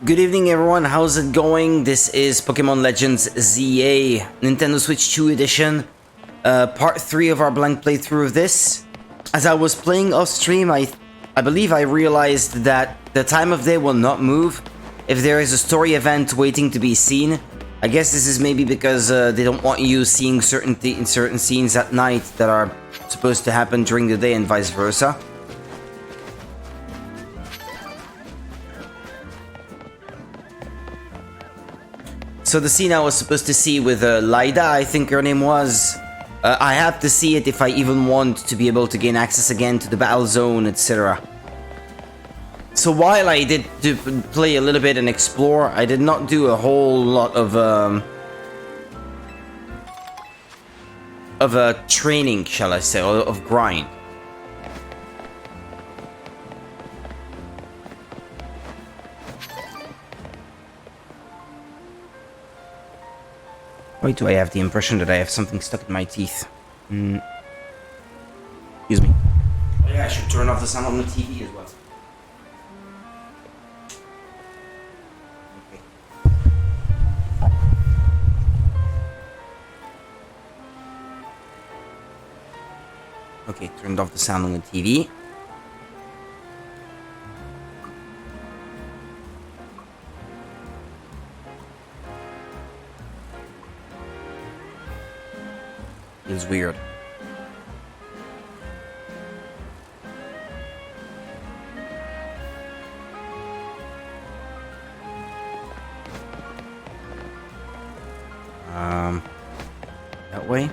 Good evening everyone, how's it going? This is Pokemon Legends ZA, Nintendo Switch 2 edition, part 3 of our blank playthrough of this. As I was playing off stream, I believe I realized that the time of day will not move if there is a story event waiting to be seen. I guess this is maybe because they don't want you seeing certain scenes at night that are supposed to happen during the day and vice versa. So the scene I was supposed to see with Lyda, I think her name was, I have to see it if I even want to be able to gain access again to the battle zone, etc. So while I did play a little bit and explore, I did not do a whole lot of training, shall I say, or of grind. Why do I have the impression that I have something stuck in my teeth? Excuse me. Oh yeah, I should turn off the sound on the TV as well. Okay, turned off the sound on the TV. Feels weird. That way.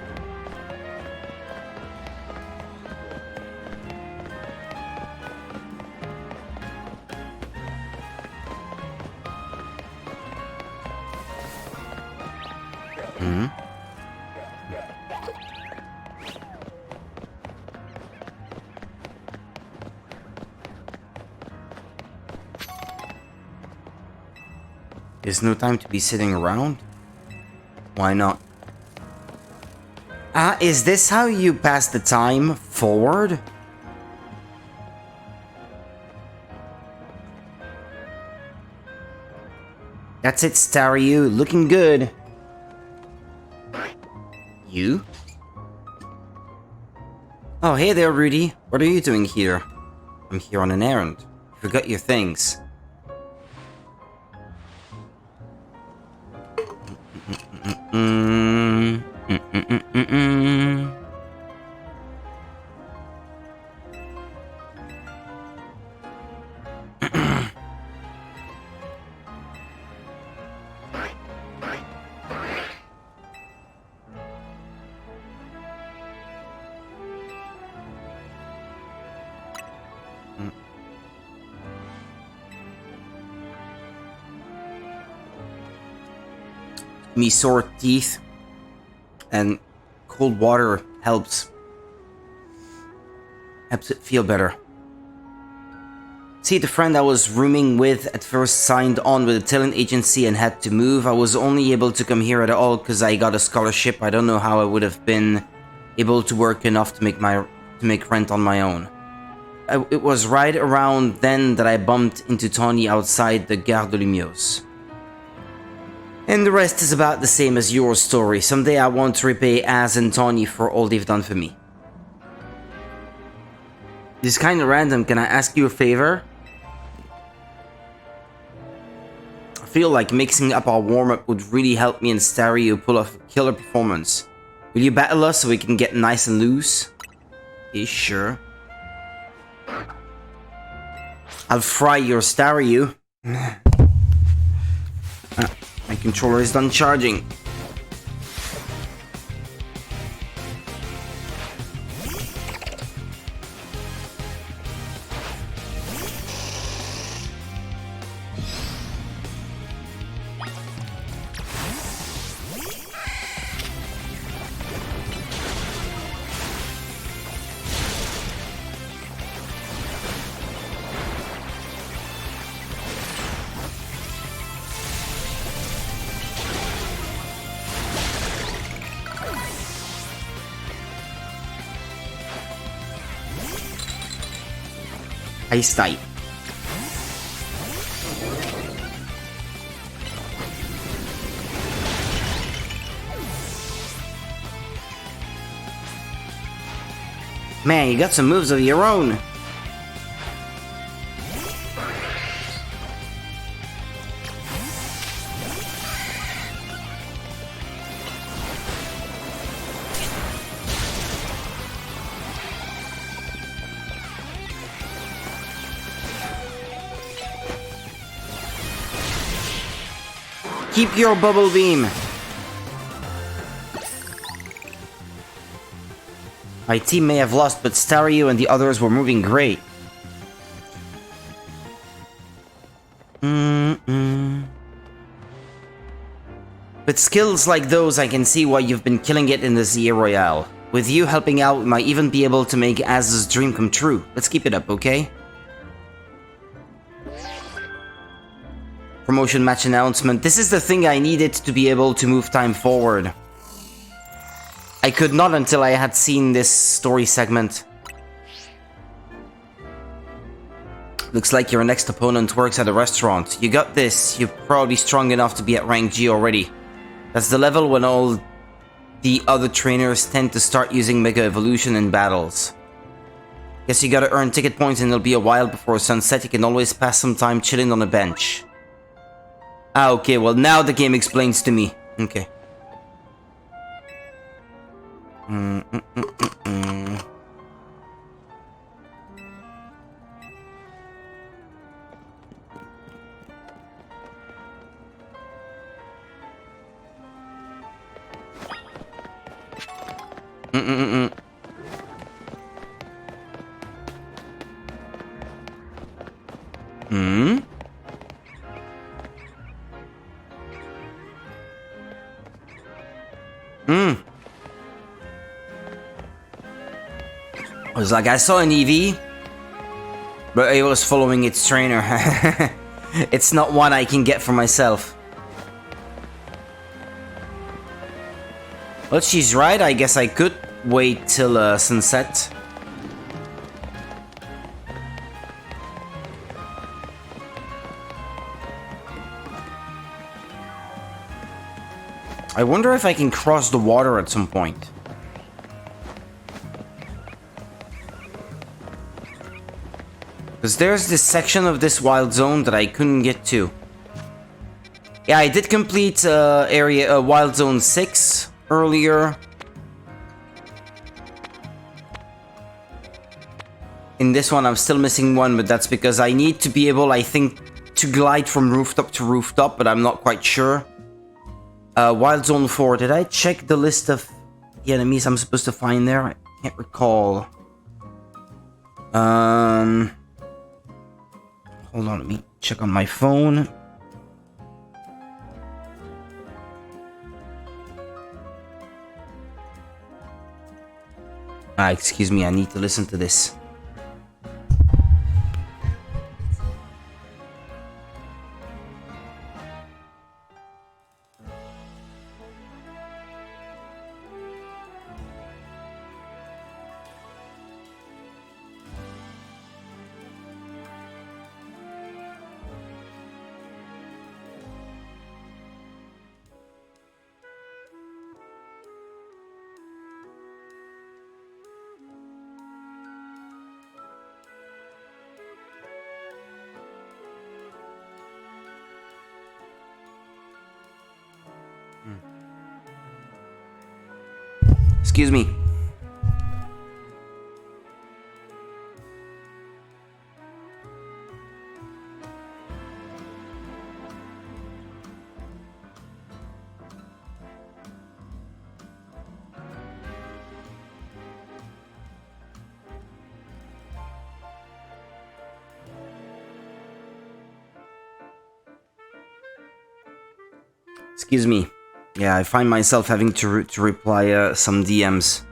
There's no time to be sitting around? Why not? Is this how you pass the time forward? That's it, Staryu. Looking good. You? Oh, hey there, Rudy. What are you doing here? I'm here on an errand. You forgot your things. Me sore teeth, and cold water helps it feel better. See, the friend I was rooming with at first signed on with a talent agency and had to move. I was only able to come here at all because I got a scholarship. I don't know how I would have been able to work enough to make rent on my own. It was right around then that I bumped into Tony outside the Gare de Lumiose. And the rest is about the same as your story. Someday I want to repay Az and Tony for all they've done for me. This is kind of random. Can I ask you a favor? I feel like mixing up our warm-up would really help me and Staryu pull off a killer performance. Will you battle us so we can get nice and loose? Yeah, sure. I'll fry your Staryu. My controller is done charging. Ice type. Man, you got some moves of your own. Keep your bubble beam. My team may have lost, but Staryu and the others were moving great. With skills like those, I can see why you've been killing it in the ZA Royale. With you helping out, we might even be able to make Az's dream come true. Let's keep it up, okay? Promotion match announcement. This is the thing I needed to be able to move time forward. I could not until I had seen this story segment. Looks like your next opponent works at a restaurant. You got this. You're probably strong enough to be at rank G already. That's the level when all the other trainers tend to start using Mega Evolution in battles. Guess you gotta earn ticket points and it'll be a while before sunset. You can always pass some time chilling on a bench. Ah, okay, well now the game explains to me. Okay. I was like, I saw an EV, but it was following its trainer. It's not one I can get for myself. Well, she's right. I guess I could wait till sunset. I wonder if I can cross the water at some point. Because there's this section of this wild zone that I couldn't get to. Yeah, I did complete Wild Zone 6 earlier. In this one, I'm still missing one, but that's because I need to be able, I think, to glide from rooftop to rooftop, but I'm not quite sure. Wild Zone 4, did I check the list of the enemies I'm supposed to find there? I can't recall. Hold on, let me check on my phone. Excuse me, I need to listen to this. Excuse me. Excuse me. Yeah, I find myself having to reply some DMs.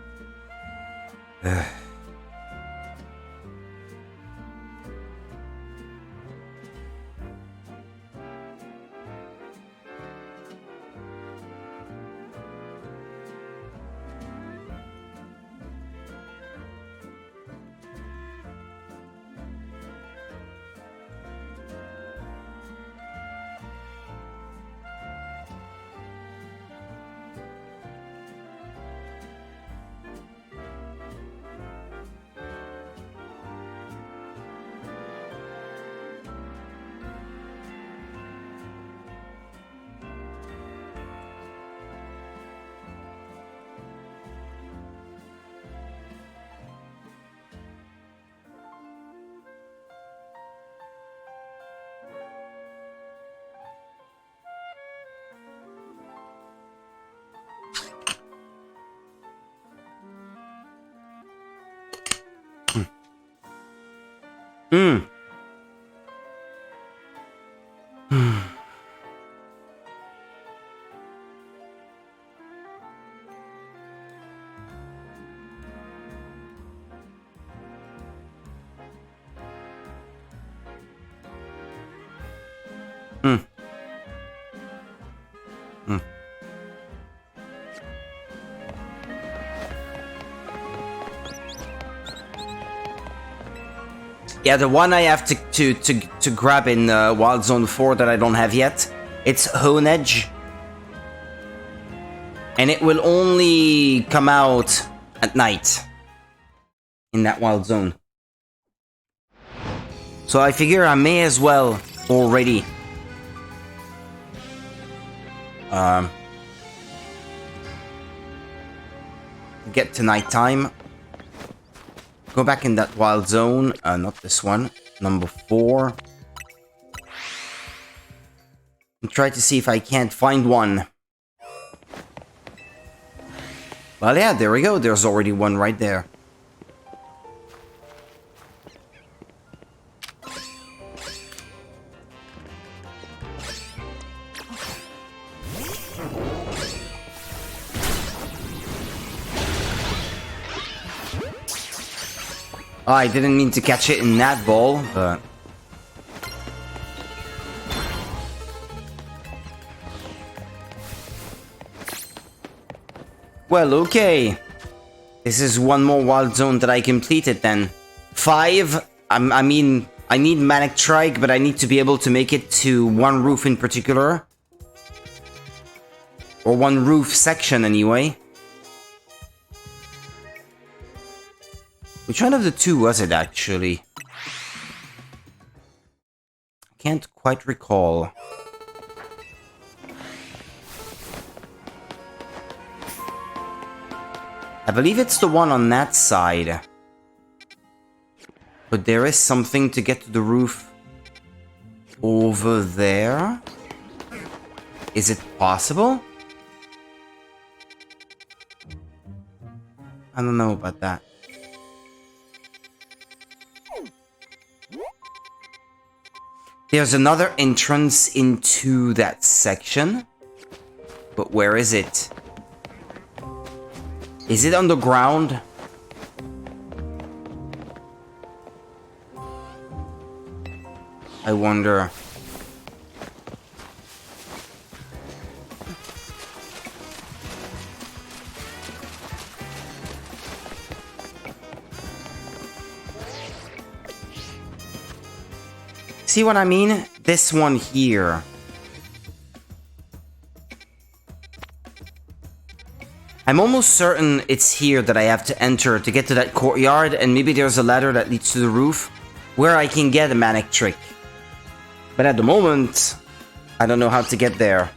Hmm. Hmm. Hmm. Yeah, the one I have to grab in Wild Zone 4 that I don't have yet, it's Hone Edge. And it will only come out at night in that Wild Zone. So I figure I may as well already get to nighttime. Go back in that Wild Zone, not this one, number 4. And try to see if I can't find one. Well, yeah, there we go. There's already one right there. Oh, I didn't mean to catch it in that ball, but... Well, okay. This is one more Wild Zone that I completed then. 5, I mean, I need Manic Trike, but I need to be able to make it to one roof in particular. Or one roof section, anyway. Which one of the two was it, actually? I can't quite recall. I believe it's the one on that side. But there is something to get to the roof over there. Is it possible? I don't know about that. There's another entrance into that section. But where is it? Is it underground? I wonder. See what I mean? This one here. I'm almost certain it's here that I have to enter to get to that courtyard, and maybe there's a ladder that leads to the roof where I can get a Manic Trick. But at the moment, I don't know how to get there.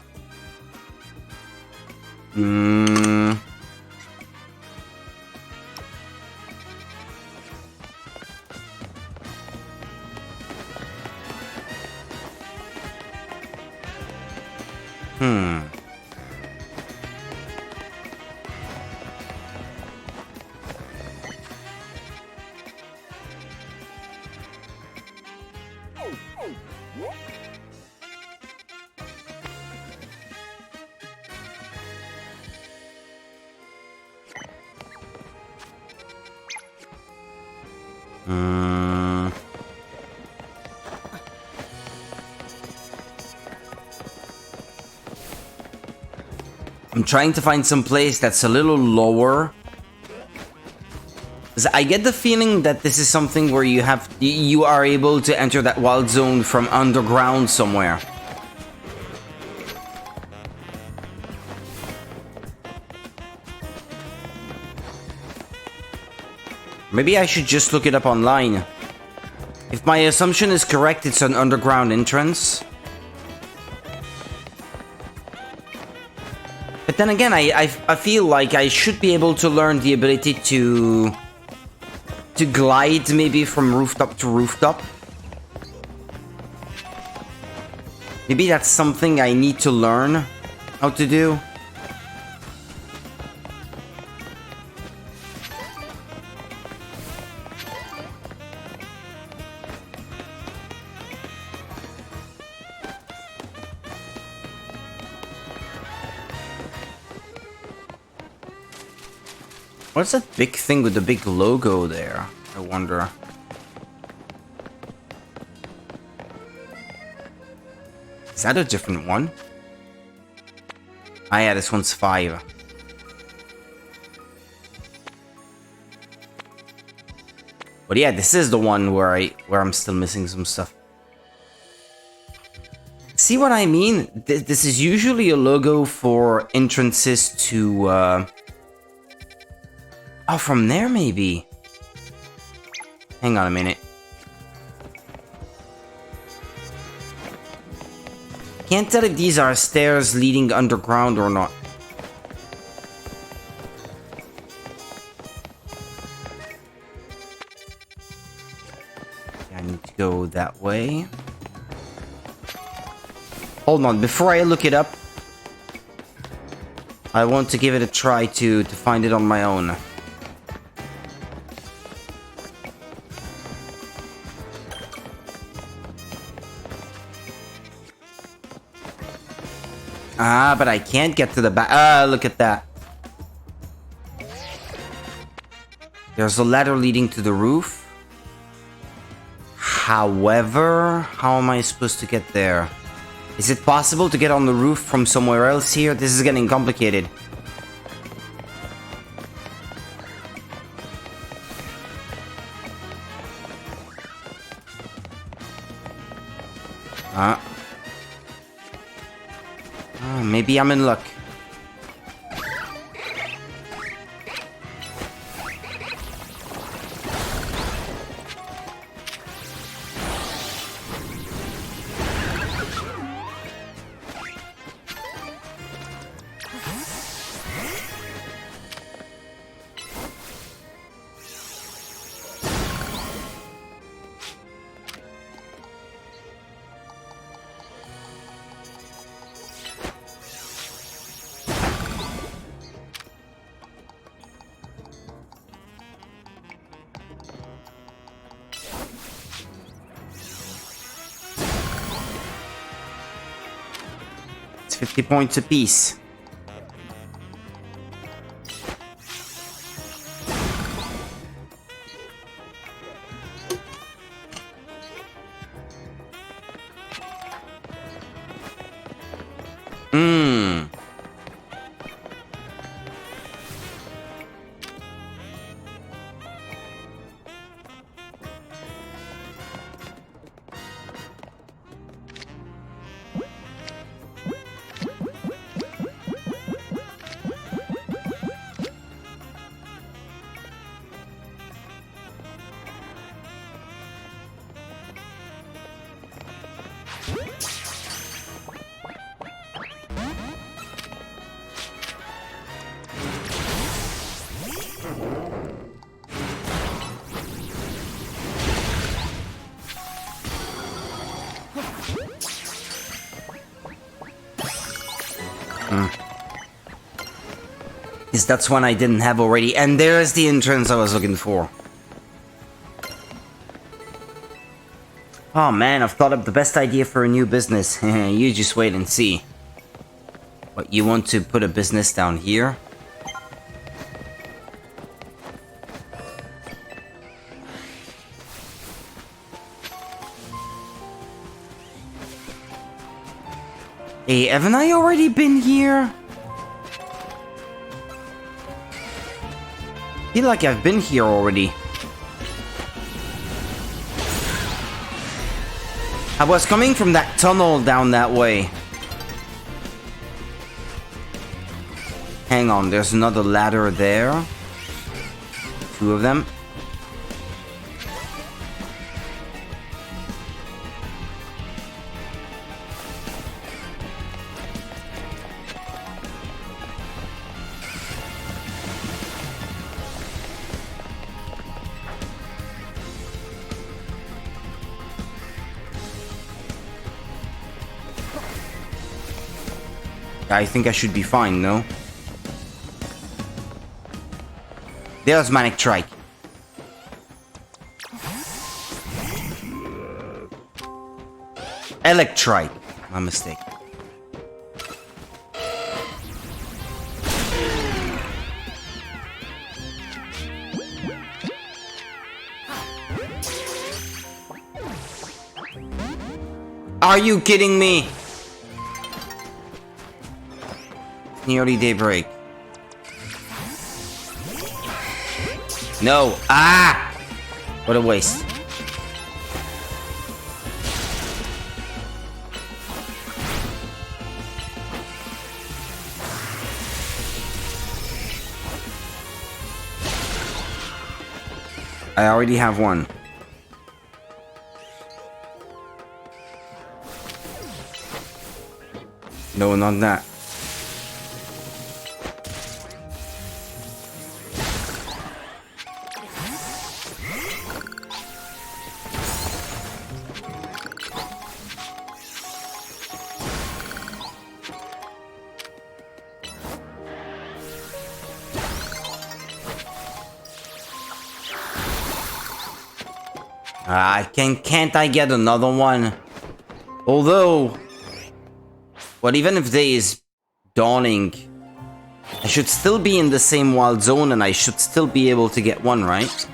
I'm trying to find some place that's a little lower. 'Cause I get the feeling that this is something where you are able to enter that Wild Zone from underground somewhere. Maybe I should just look it up online. If my assumption is correct, it's an underground entrance. But then again, I feel like I should be able to learn the ability to glide maybe from rooftop to rooftop. Maybe that's something I need to learn how to do. What's that big thing with the big logo there? I wonder. Is that a different one? Ah, yeah, this one's 5. But yeah, this is the one where I'm still missing some stuff. See what I mean? This is usually a logo for entrances to oh, from there maybe. Hang on a minute. Can't tell if these are stairs leading underground or not. I need to go that way. Hold on, before I look it up, I want to give it a try to find it on my own. Ah, but I can't get to the back. Ah, look at that. There's a ladder leading to the roof. However, how am I supposed to get there? Is it possible to get on the roof from somewhere else here? This is getting complicated. Maybe I'm in luck. It's 50 points apiece. That's one I didn't have already. And there's the entrance I was looking for. Oh man, I've thought up the best idea for a new business. You just wait and see. What, you want to put a business down here? Hey, haven't I already been here? I feel like I've been here already. I was coming from that tunnel down that way. Hang on, there's another ladder there. 2 of them. I think I should be fine, no? There's Manic Trike. Electrike. My mistake. Are you kidding me? Nearly daybreak. No. Ah! What a waste. I already have one. No, not that. Can't I get another one? Although, but even if day is dawning, I should still be in the same wild zone and I should still be able to get one, right?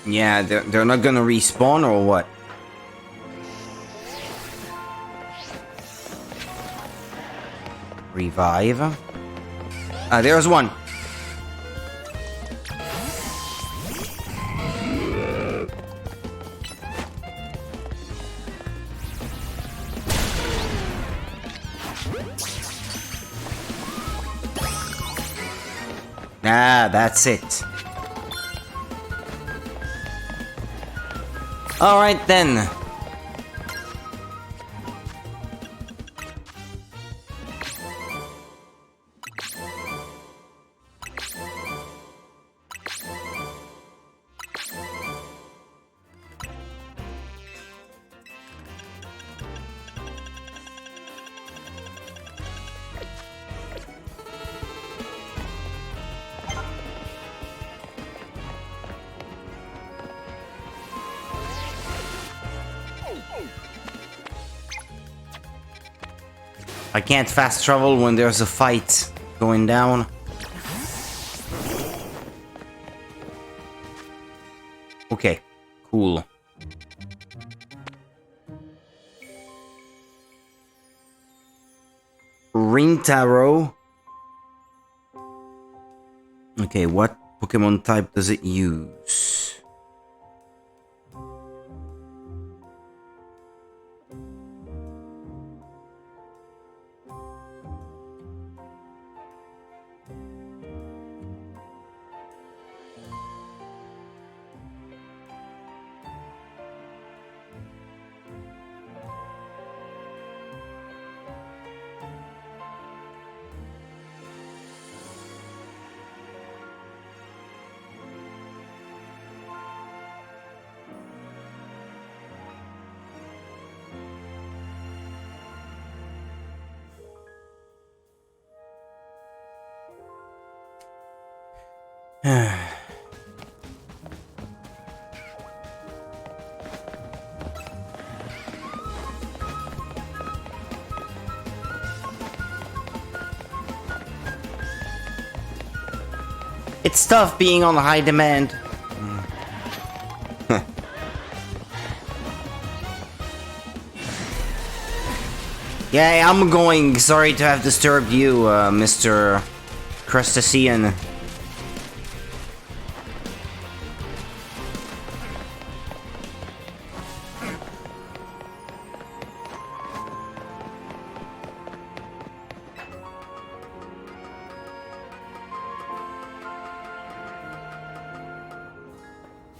Yeah, they're not gonna respawn or what? Revive. Ah, there's one. Ah, that's it. Alright then. I can't fast travel when there's a fight going down. Okay, cool. Rintaro. Okay, what Pokemon type does it use? It's tough being on high demand. Yeah, I'm going. Sorry to have disturbed you, Mr. Crustacean.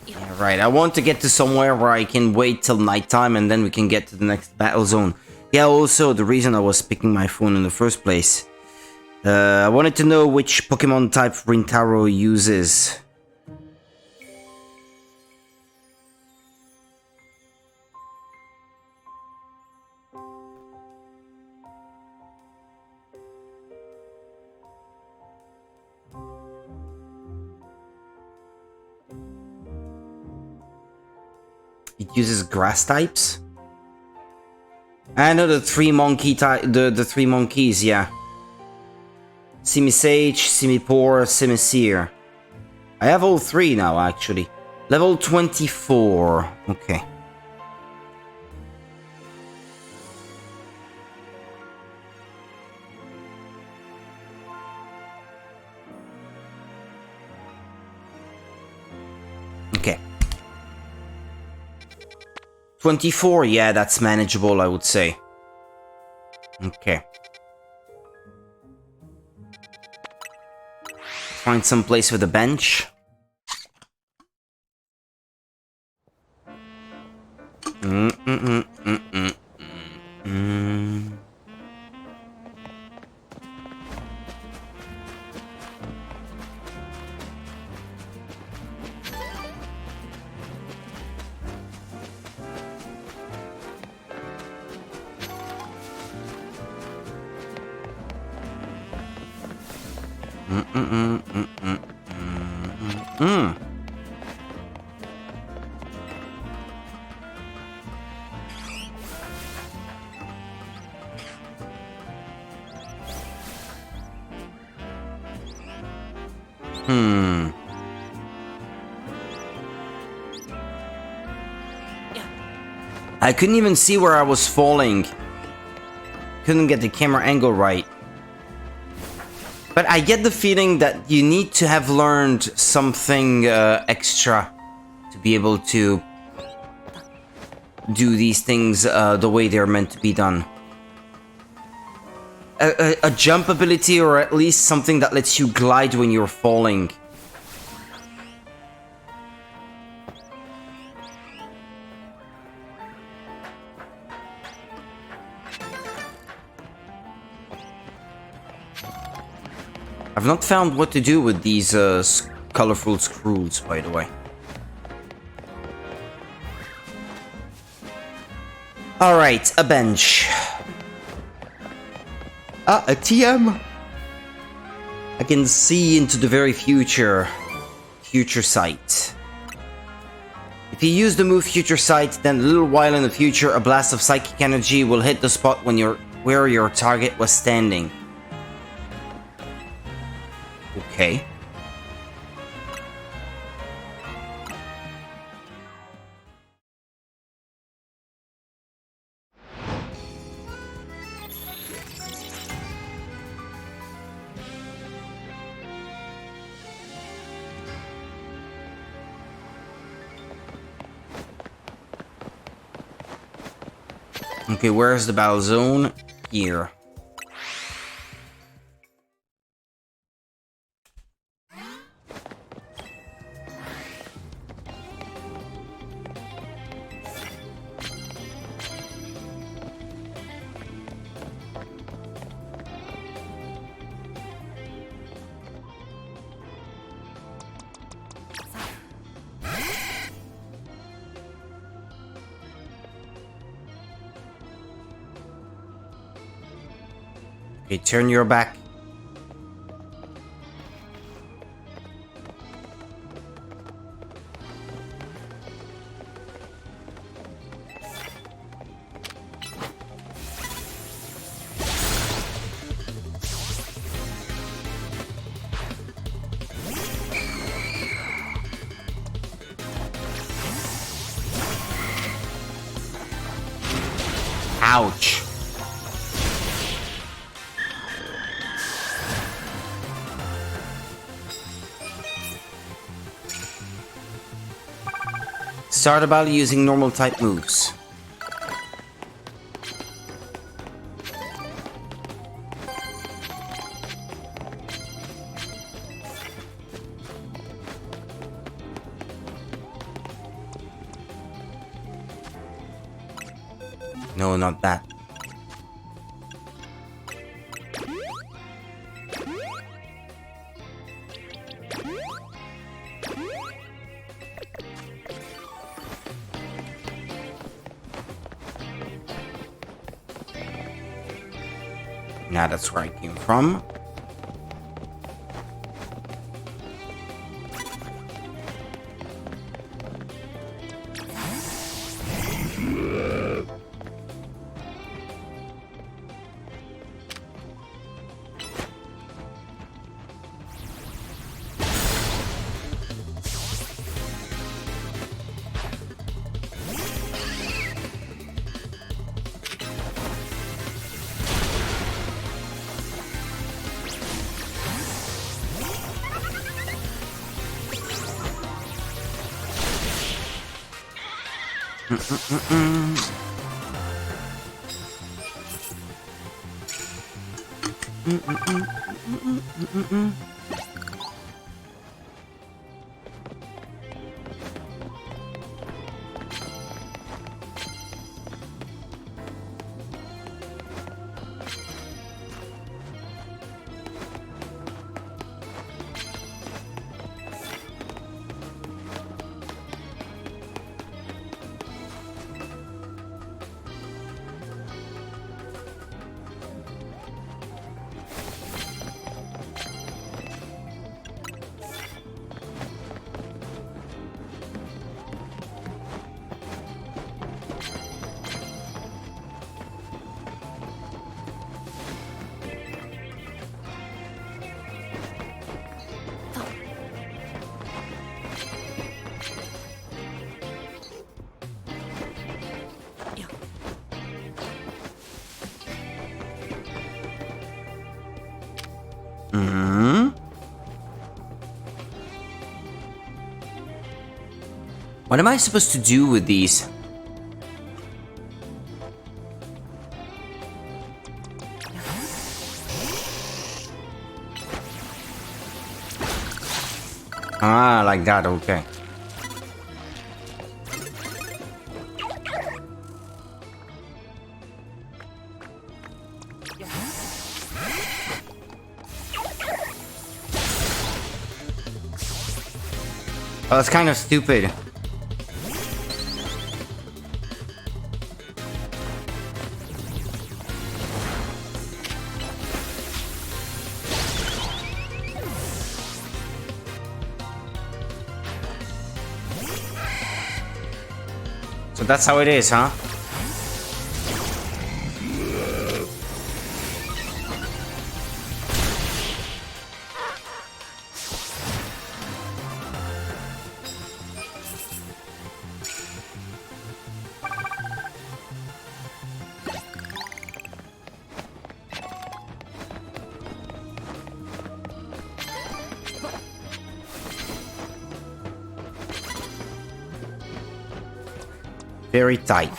Yeah, right. I want to get to somewhere where I can wait till nighttime and then we can get to the next battle zone. Yeah, also, the reason I was picking my phone in the first place. I wanted to know which Pokemon type Rintaro uses. It uses grass types? I know the three monkey type, the three monkeys, yeah. Simisage, Simipour, Simisear. I have all three now, actually. Level 24. Okay. Okay. 24, yeah, that's manageable, I would say. Okay. Find some place with a bench. I couldn't even see where I was falling. Couldn't get the camera angle right. But I get the feeling that you need to have learned something extra to be able to do these things the way they're meant to be done. A jump ability, or at least something that lets you glide when you're falling. I've not found what to do with these colorful screws, by the way. Alright, a bench. Ah, a TM! I can see into the very future. Future sight. If you use the move Future Sight, then a little while in the future, a blast of psychic energy will hit the spot where your target was standing. Okay. Okay, where's the battle zone? Here. Okay, turn your back. Ouch. Start a battle using normal type moves. No, not that. Now that's where I came from. What am I supposed to do with these? Ah, like that, okay. Oh, that's kind of stupid. So that's how it is, huh? Very tight.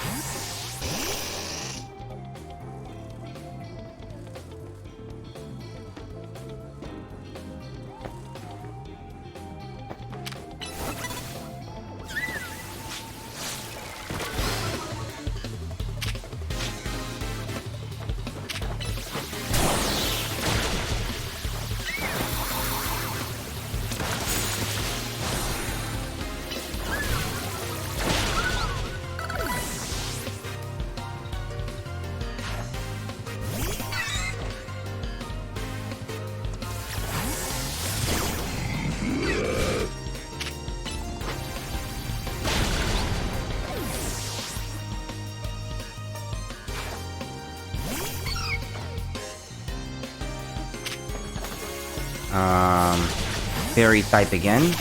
Fairy type again.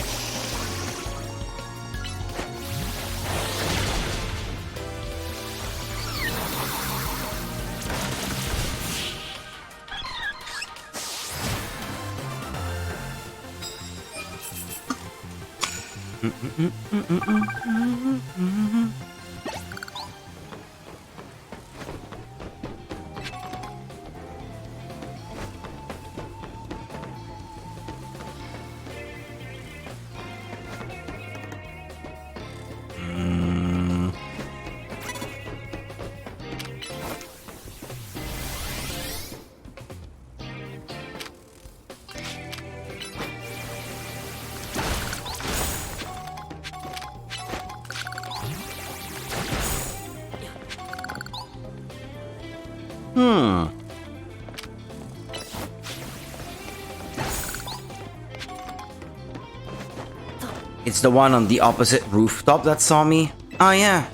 It's the one on the opposite rooftop that saw me. Oh yeah.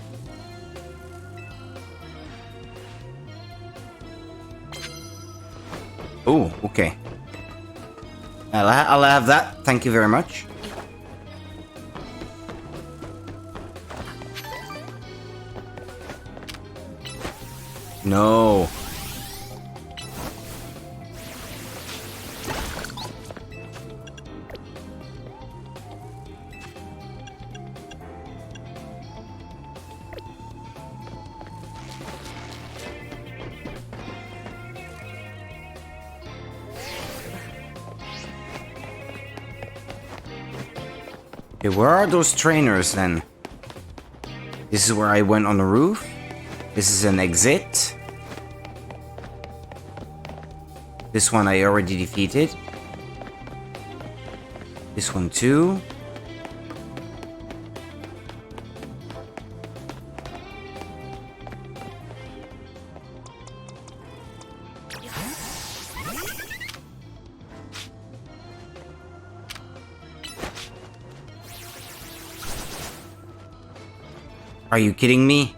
Oh, okay. I'll have that. Thank you very much. No. Okay, where are those trainers then? This is where I went on the roof. This is an exit. This one I already defeated. This one too. Are you kidding me?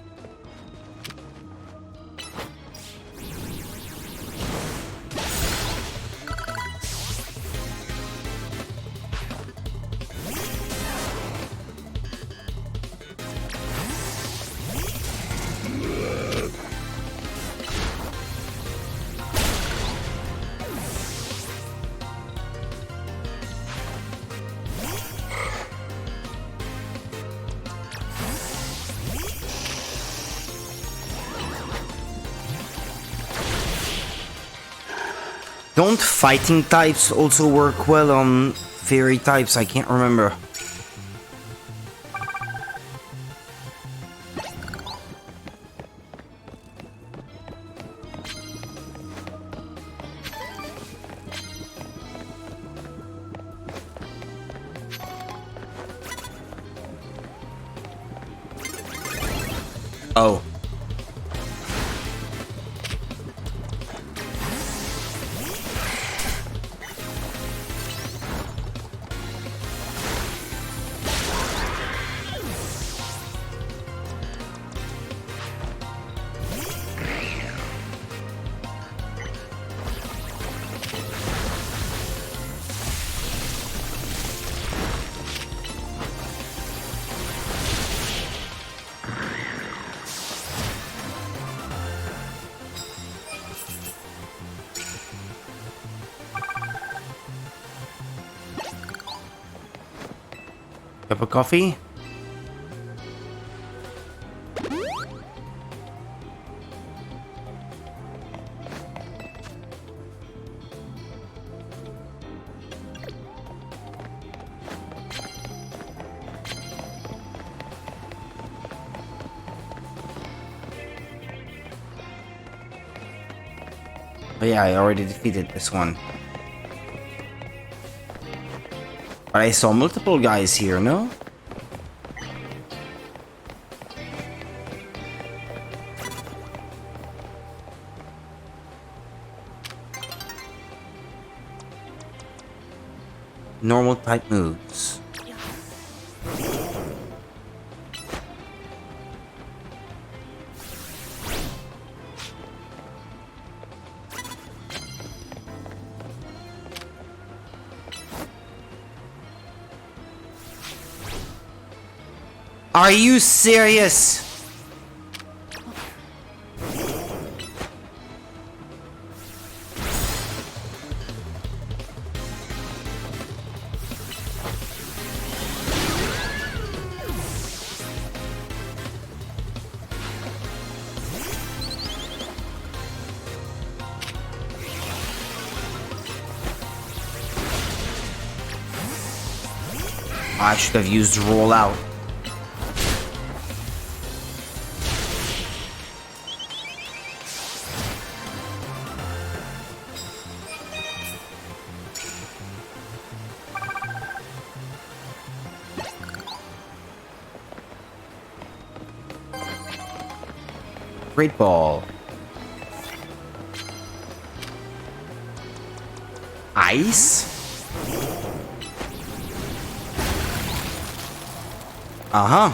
Don't fighting types also work well on fairy types? I can't remember. Oh. Cup of coffee? Oh yeah, I already defeated this one. But I saw multiple guys here, no? Normal type moves. Are you serious? I should have used roll out. Great ball. Ice? Uh-huh.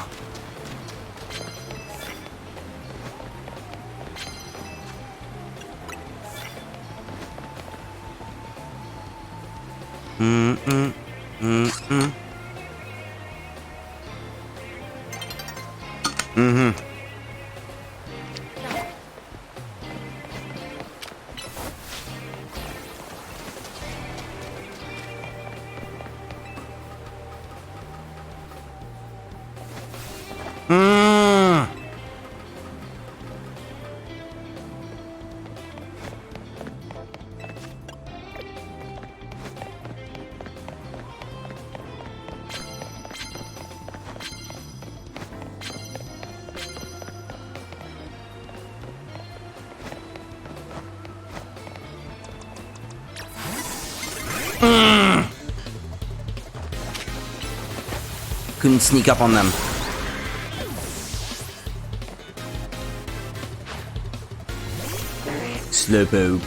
Couldn't sneak up on them. Slowpoke.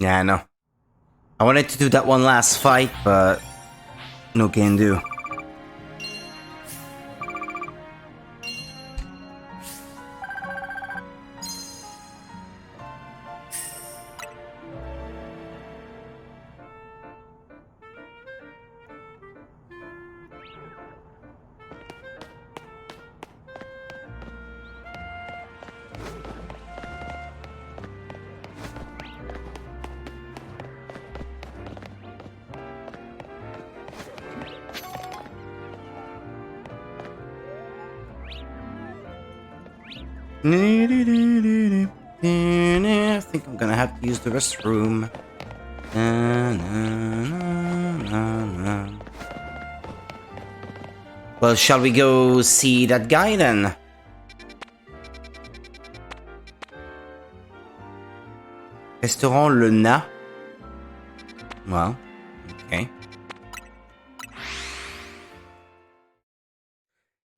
Yeah, I know. I wanted to do that one last fight, but no can do. I think I'm gonna have to use the restroom. Well, shall we go see that guy then? Restaurant Le Na. Well, okay.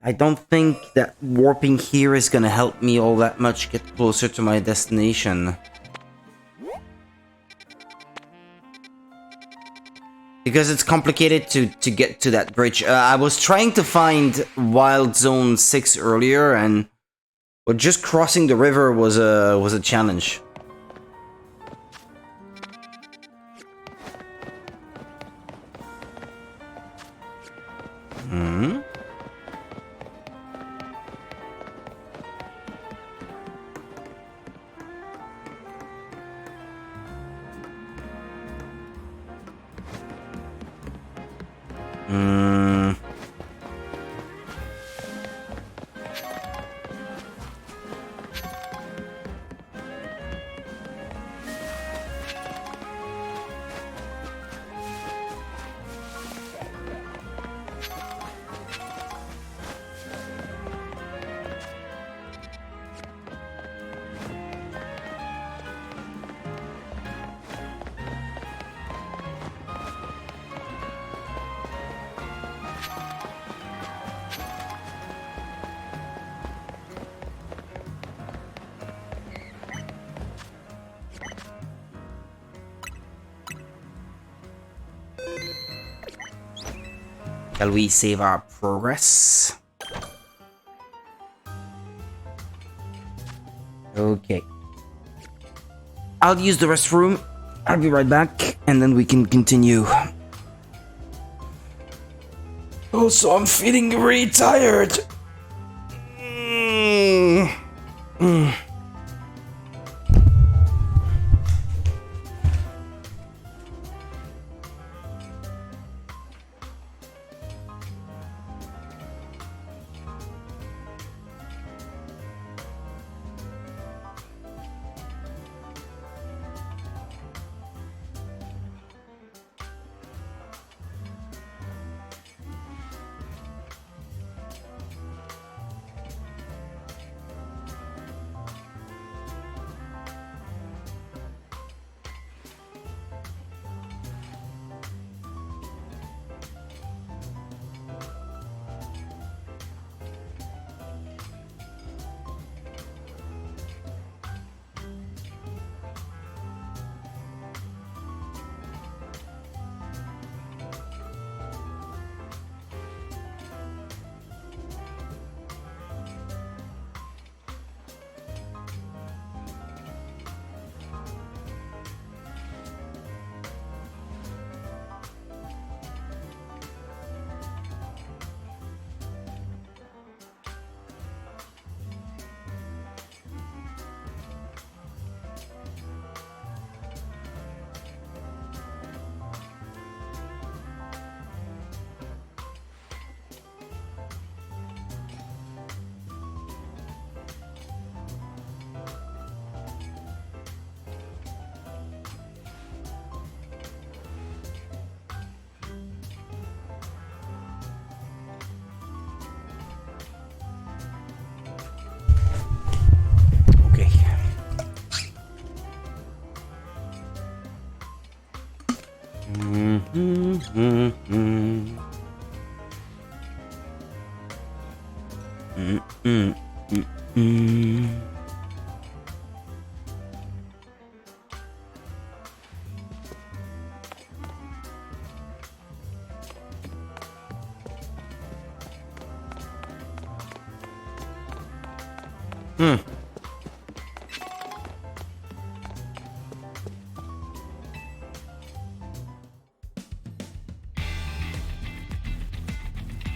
I don't think that warping here is gonna help me all that much get closer to my destination. Because it's complicated to get to that bridge. I was trying to find Wild Zone 6 earlier, and but just crossing the river was a challenge. Shall we save our progress? Okay. I'll use the restroom. I'll be right back, and then we can continue. Also, I'm feeling really tired.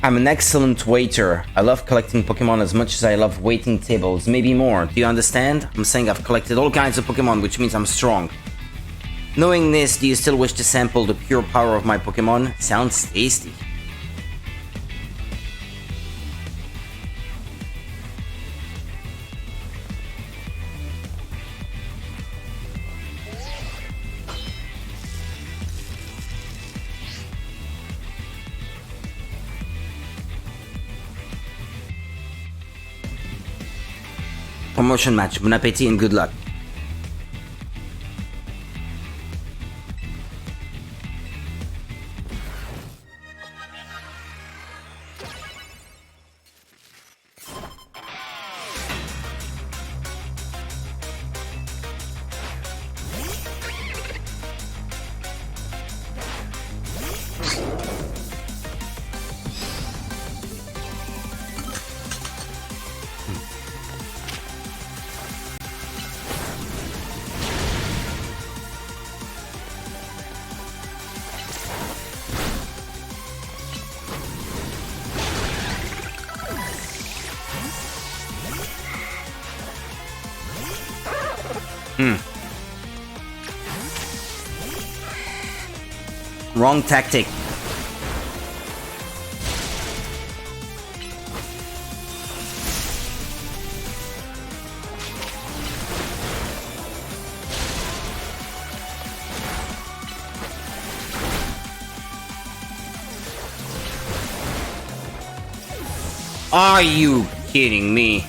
I'm an excellent waiter. I love collecting Pokemon as much as I love waiting tables, maybe more. Do you understand? I'm saying I've collected all kinds of Pokemon, which means I'm strong. Knowing this, do you still wish to sample the pure power of my Pokemon? Sounds tasty. Promotion match. Bon appétit and good luck. Wrong tactic. Are you kidding me?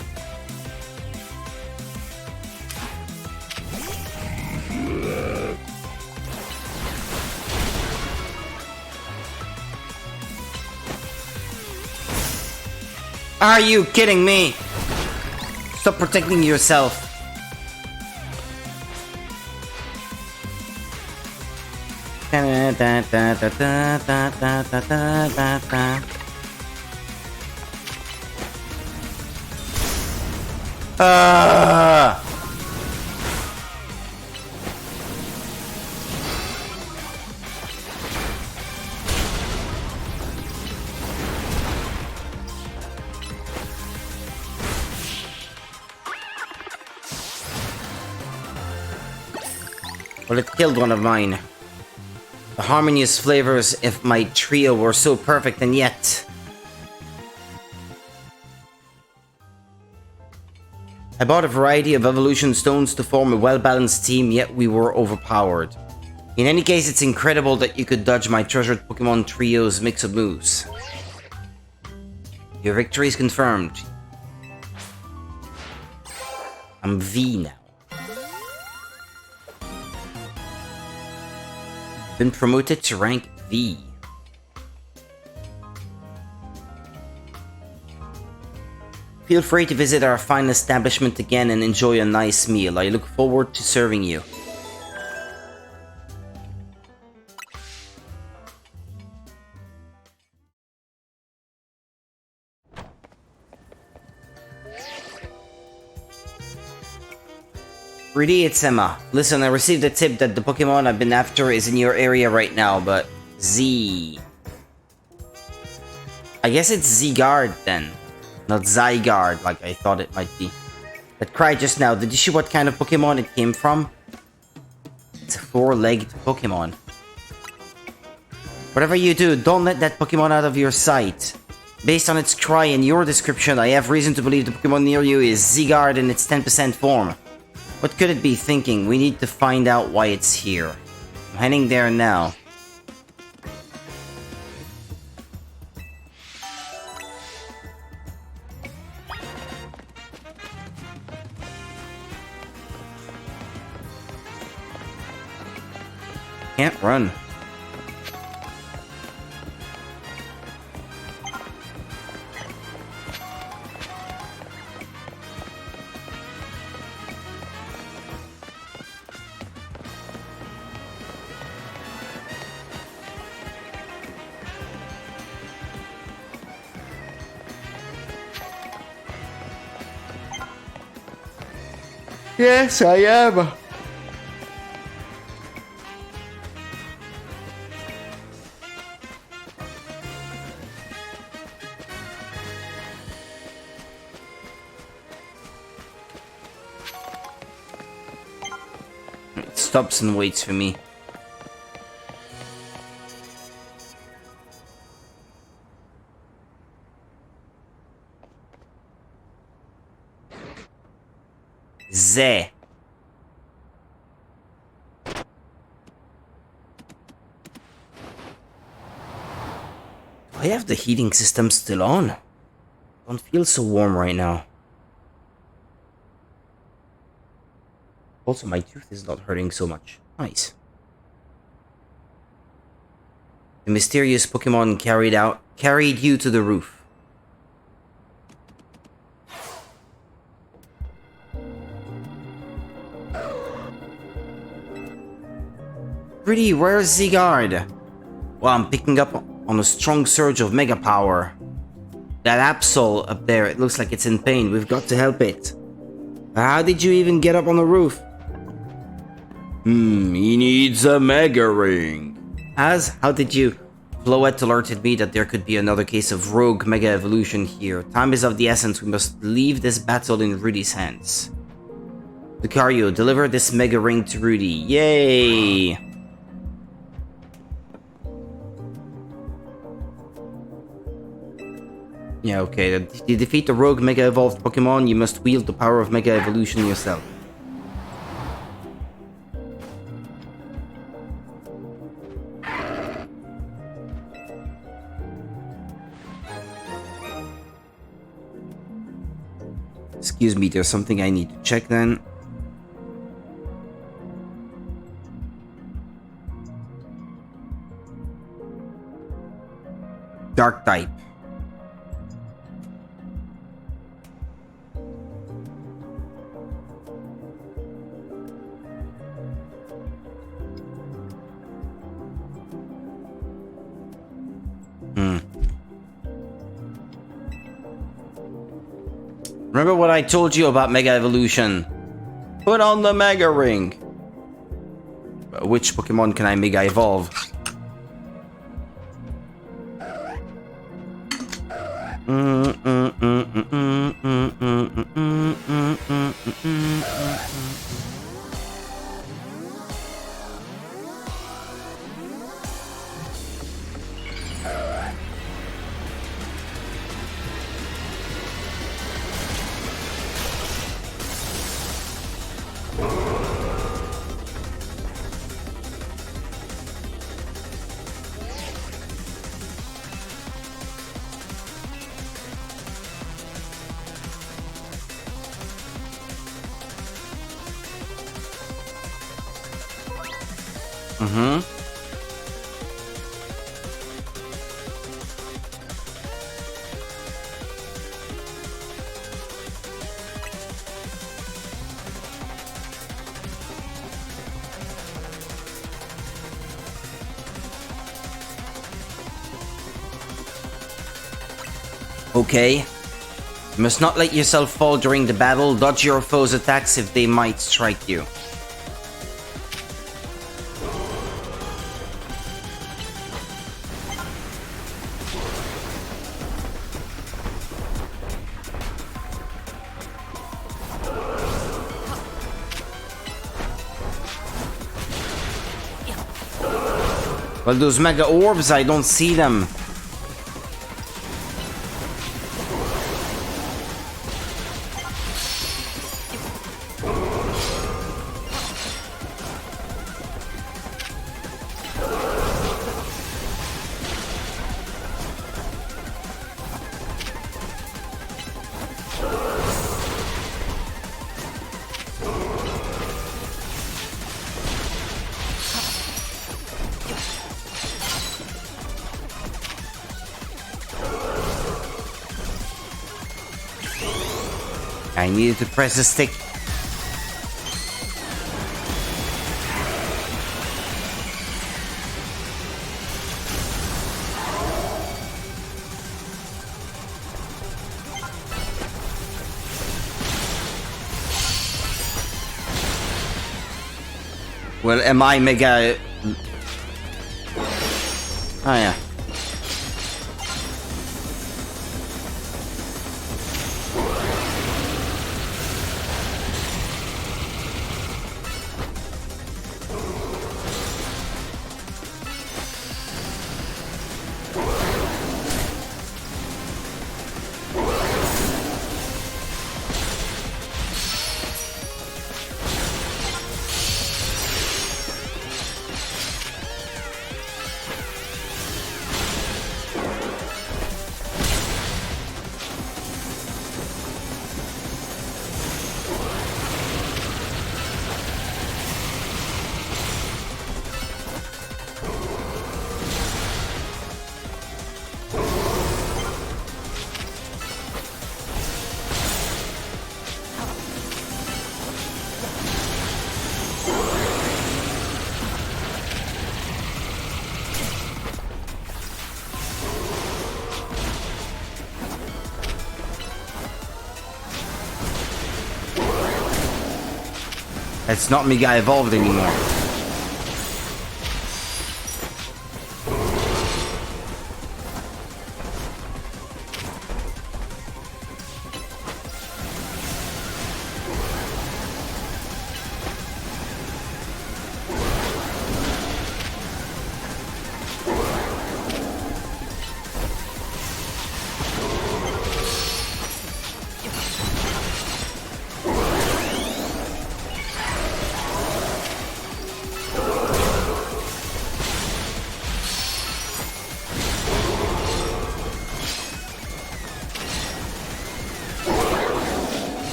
Are you kidding me? Stop protecting yourself. Damn Ah! Well, it killed one of mine. The harmonious flavors of my trio were so perfect, and yet... I bought a variety of evolution stones to form a well-balanced team, yet we were overpowered. In any case, it's incredible that you could dodge my treasured Pokemon trio's mix of moves. Your victory is confirmed. I'm V now. Been promoted to rank V. Feel free to visit our fine establishment again and enjoy a nice meal. I look forward to serving you. Really, it's Emma. Listen, I received a tip that the Pokemon I've been after is in your area right now, but... Z... I guess it's Z-Guard then. Not Zygarde, like I thought it might be. That cry just now, did you see what kind of Pokemon it came from? It's a four-legged Pokemon. Whatever you do, don't let that Pokemon out of your sight. Based on its cry and your description, I have reason to believe the Pokemon near you is Z-Guard in its 10% form. What could it be thinking? We need to find out why it's here. I'm heading there now. Can't run. Yes, I am. It stops and waits for me. Z. I have the heating system still on. Don't feel so warm right now. Also, my tooth is not hurting so much. Nice. The mysterious Pokemon carried you to the roof. Pretty, where's Zygarde? Well, I'm picking up on a strong surge of Mega Power. That Absol up there, it looks like it's in pain. We've got to help it. How did you even get up on the roof? He needs a Mega Ring. How did you? Floette alerted me that there could be another case of rogue Mega Evolution here. Time is of the essence. We must leave this battle in Rudy's hands. Lucario, deliver this Mega Ring to Rudy. Yay! Yeah, okay. To defeat the rogue Mega Evolved Pokemon, you must wield the power of Mega Evolution yourself. Excuse me, there's something I need to check then. Dark type. Remember what I told you about Mega Evolution? Put on the Mega Ring! Which Pokemon can I Mega Evolve? Okay. You must not let yourself fall during the battle. Dodge your foes' attacks if they might strike you. Well, those Mega Orbs, I don't see them. I needed to press the stick. Well, am I Mega... Oh yeah. It's not Mega Evolved anymore.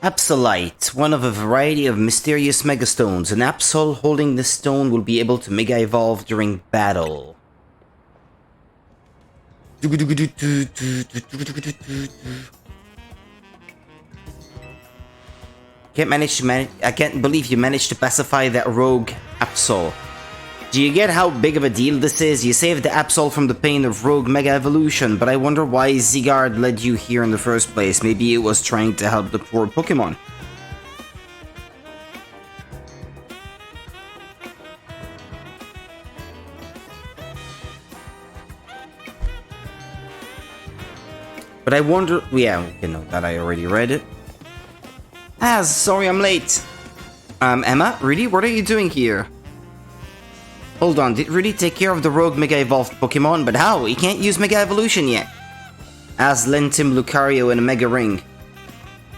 Absolite, one of a variety of mysterious megastones. An Absol holding this stone will be able to Mega Evolve during battle. I can't believe you managed to pacify that rogue Absol. Do you get how big of a deal this is? You saved the Absol from the pain of rogue Mega Evolution, but I wonder why Zygarde led you here in the first place. Maybe it was trying to help the poor Pokémon. But I wonder... Yeah, okay, no, that I already read it. Ah, sorry I'm late. Emma, Rudy, what are you doing here? Hold on, did Rudy take care of the rogue Mega Evolved Pokemon? But how? He can't use Mega Evolution yet. As lent him Lucario in a Mega Ring.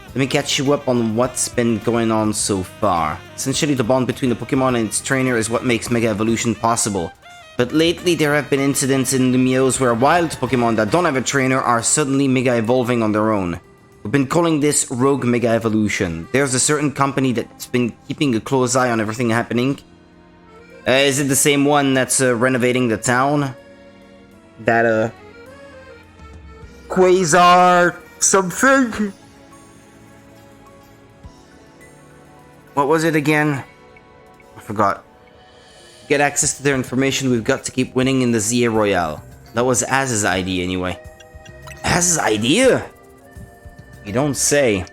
Let me catch you up on what's been going on so far. Essentially, the bond between the Pokemon and its trainer is what makes Mega Evolution possible. But lately, there have been incidents in Lumiose where wild Pokemon that don't have a trainer are suddenly Mega Evolving on their own. We've been calling this Rogue Mega Evolution. There's a certain company that's been keeping a close eye on everything happening. Is it the same one that's renovating the town? That, Quasar something? What was it again? I forgot. To get access to their information, we've got to keep winning in the ZA Royale. That was Az's idea anyway. Az's idea? You don't say.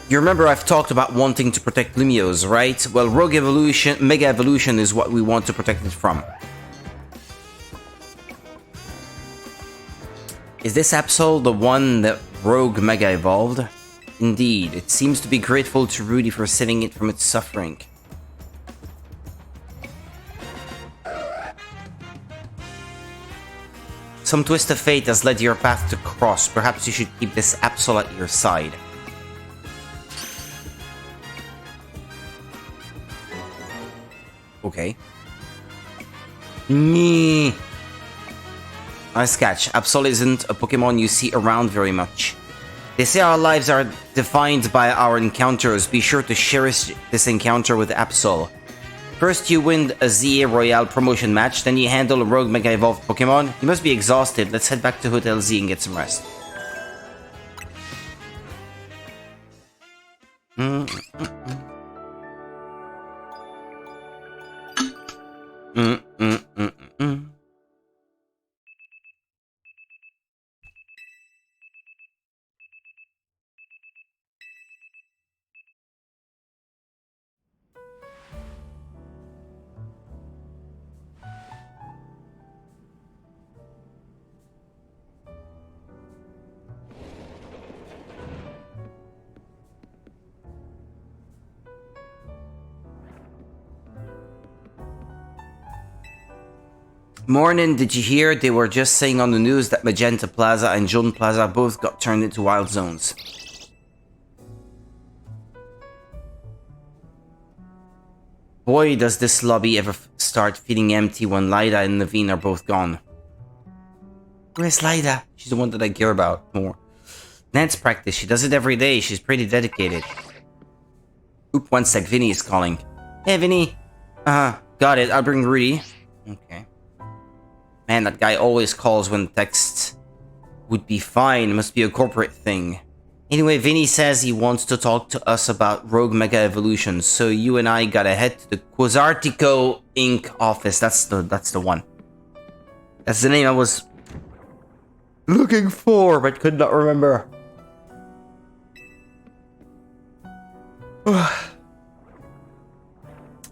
You remember I've talked about wanting to protect Lumiose, right? Well, Rogue Evolution, Mega Evolution is what we want to protect it from. Is this Absol the one that Rogue Mega evolved? Indeed, it seems to be grateful to Rudy for saving it from its suffering. Some twist of fate has led your path to cross. Perhaps you should keep this Absol at your side. Okay. Nice catch. Absol isn't a Pokemon you see around very much. They say our lives are defined by our encounters. Be sure to cherish this encounter with Absol. First you win a ZA Royale promotion match, then you handle a Rogue Mega Evolved Pokemon. You must be exhausted. Let's head back to Hotel Z and get some rest. Morning, did you hear? They were just saying on the news that Magenta Plaza and Jaune Plaza both got turned into wild zones. Boy, does this lobby ever start feeling empty when Lyda and Naveen are both gone. Where's Lyda? She's the one that I care about more. Dance practice, she does it every day. She's pretty dedicated. Oop, one sec, Vinny is calling. Hey, Vinny. Got it. I'll bring Rudy. Okay. Man, that guy always calls when texts would be fine. It must be a corporate thing. Anyway, Vinny says he wants to talk to us about Rogue Mega Evolution, so you and I gotta head to the Quasartico Inc. office. That's the one. That's the name I was looking for, but could not remember.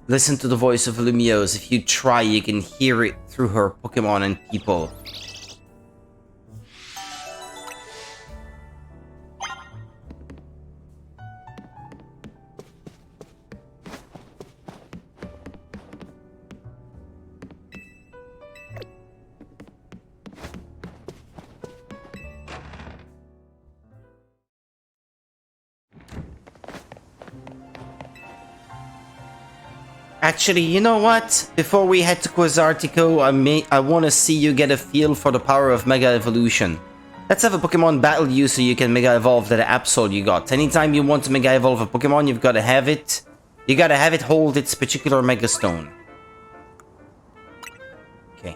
Listen to the voice of Lumiose. If you try, you can hear it through her Pokemon and people. Actually, you know what? Before we head to Quasartico, I want to see you get a feel for the power of Mega Evolution. Let's have a Pokemon battle you so you can Mega Evolve that Absol you got. Anytime you want to Mega Evolve a Pokemon, you've got to have it. You gotta have it hold its particular Mega Stone. Okay.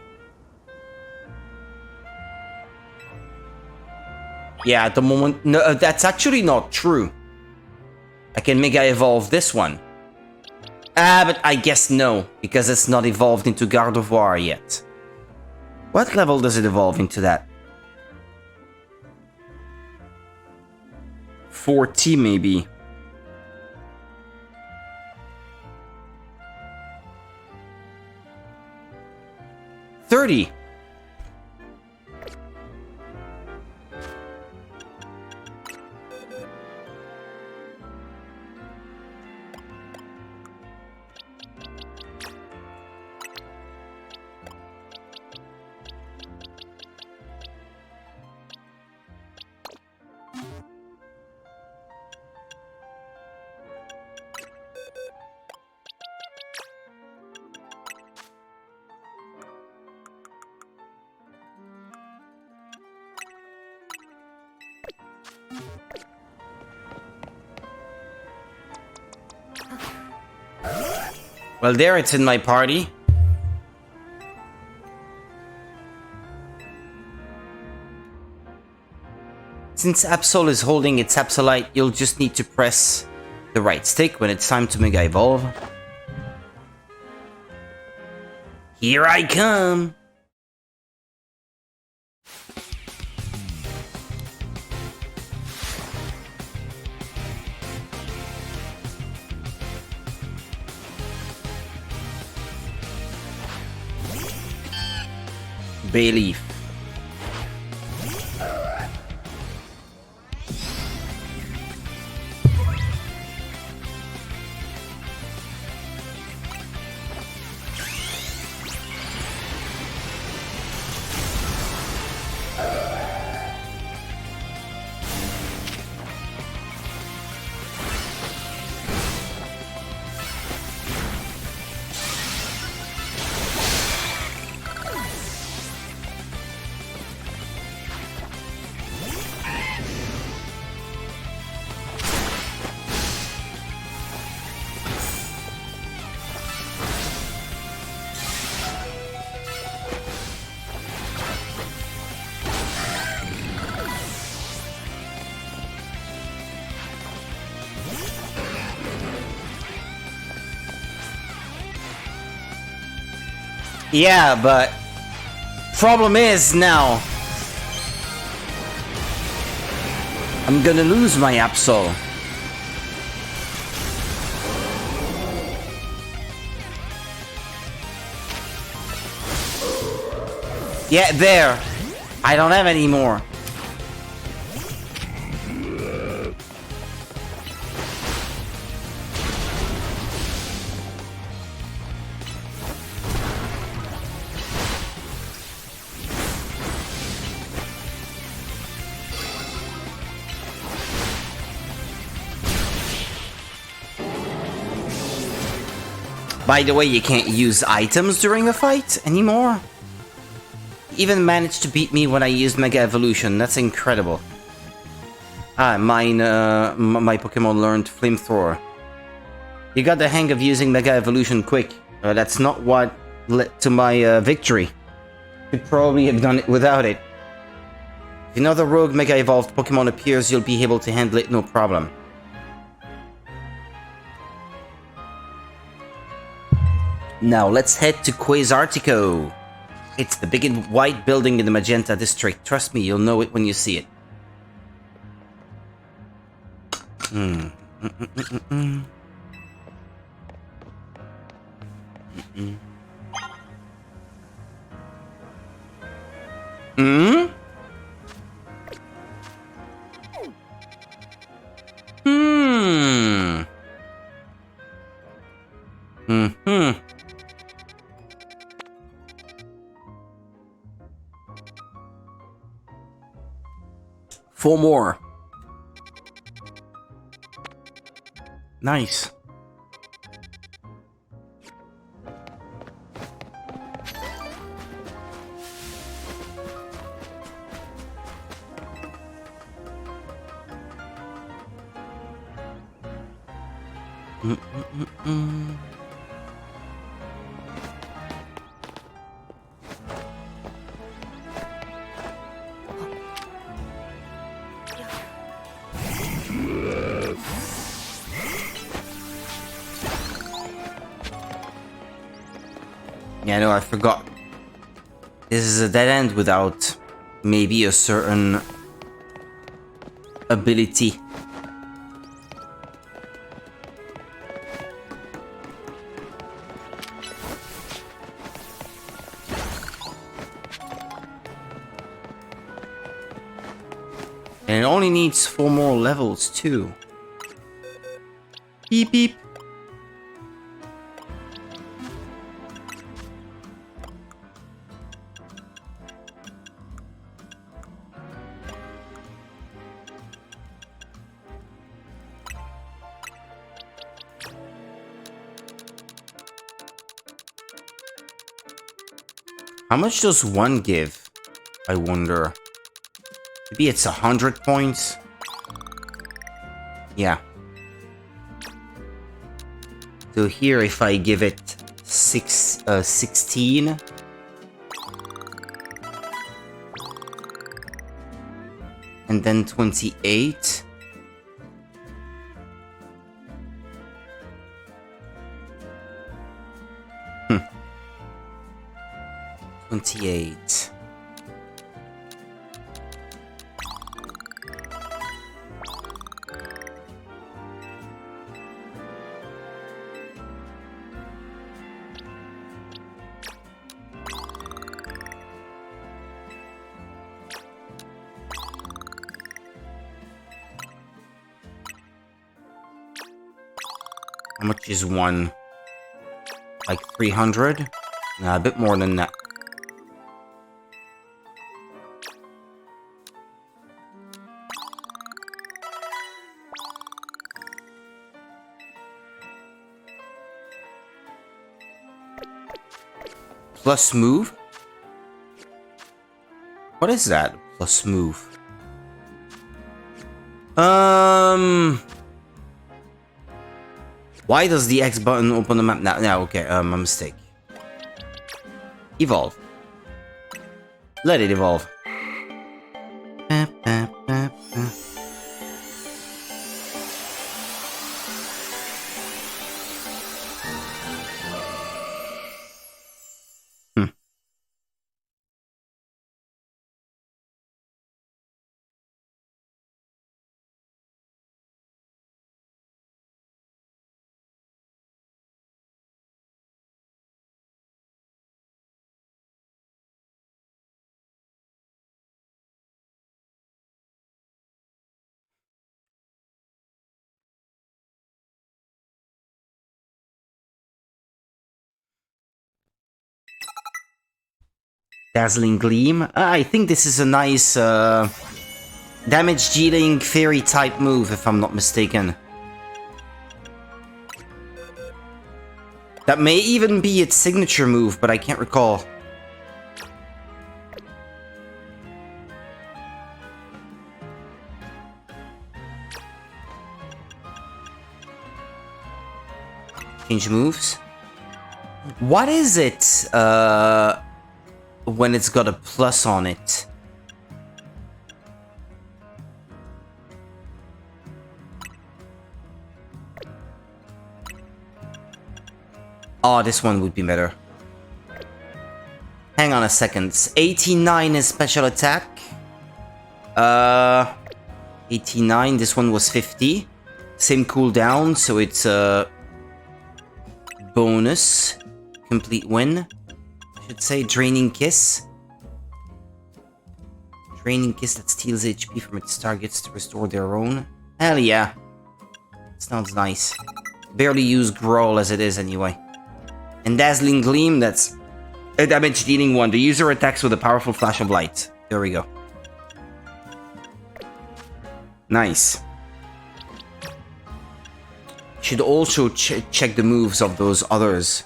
Yeah, at the moment... No, that's actually not true. I can Mega Evolve this one. But I guess no, because it's not evolved into Gardevoir yet. What level does it evolve into that? 40 maybe. 30. Well, there it's in my party. Since Absol is holding its Absolite, you'll just need to press the right stick when it's time to Mega Evolve. Here I come! Bayleaf. Yeah, but problem is now I'm gonna lose my Absol. Yeah, there. I don't have any more. By the way, you can't use items during the fight anymore. Even managed to beat me when I used Mega Evolution. That's incredible. My Pokemon learned Flamethrower. You got the hang of using Mega Evolution quick. That's not what led to my victory. Could probably have done it without it. If another rogue Mega Evolved Pokemon appears, you'll be able to handle it no problem. Now let's head to Quasartico. It's the big and white building in the Magenta district. Trust me, you'll know it when you see it. Four more. Nice. Yeah, no, I forgot. This is a dead end without maybe a certain ability. And it only needs 4 more levels too. Beep beep. How much does one give? I wonder. Maybe it's 100 points? Yeah. So here, if I give it 16... and then 28... 28. How much is one? Like 300? Nah, a bit more than that. Plus move? What is that? Plus move. Why does the X button open the map now? No, okay, my mistake. Evolve. Let it evolve. Dazzling Gleam. I think this is a nice damage dealing fairy type move, if I'm not mistaken. That may even be its signature move, but I can't recall. Change moves. What is it when it's got a plus on it? Oh, this one would be better. Hang on a second. 89 is special attack. 89. This one was 50. Same cooldown, so it's bonus. Complete win. I should say Draining Kiss. Draining Kiss that steals HP from its targets to restore their own. Hell yeah. Sounds nice. Barely use Growl as it is anyway. And Dazzling Gleam, that's a damage dealing one. The user attacks with a powerful flash of light. There we go. Nice. Should also check the moves of those others.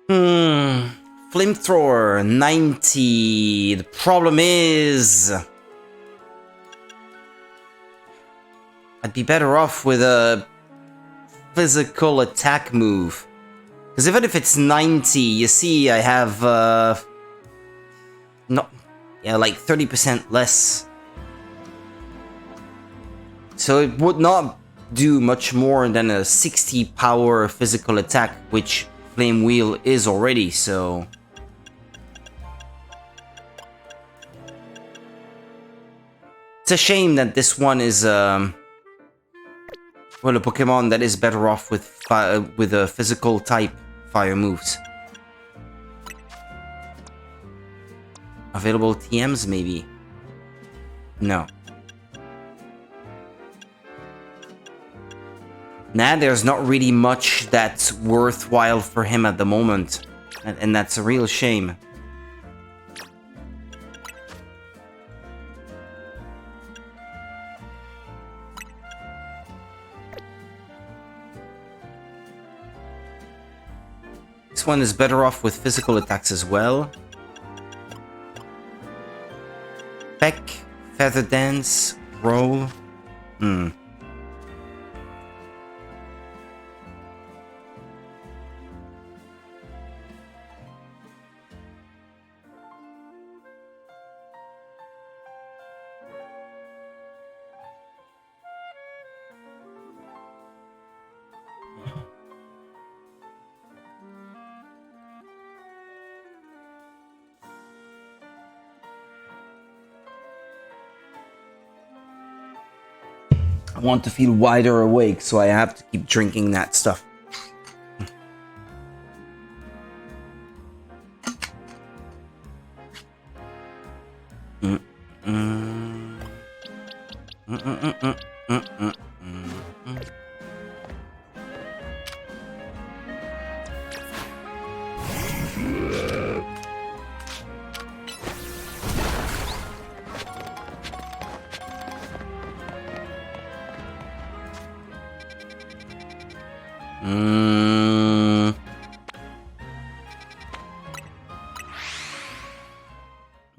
Flamethrower, 90. The problem is... I'd be better off with a physical attack move. Because even if it's 90, you see I have... like 30% less. So it would not do much more than a 60 power physical attack, which Flame Wheel is already, so... It's a shame that this one is, well, a Pokemon that is better off with a physical type fire moves. Available TMs, maybe? No. Nah, there's not really much that's worthwhile for him at the moment. And that's a real shame. This one is better off with physical attacks as well. Peck, Feather Dance, Roll. I want to feel wider awake, so I have to keep drinking that stuff.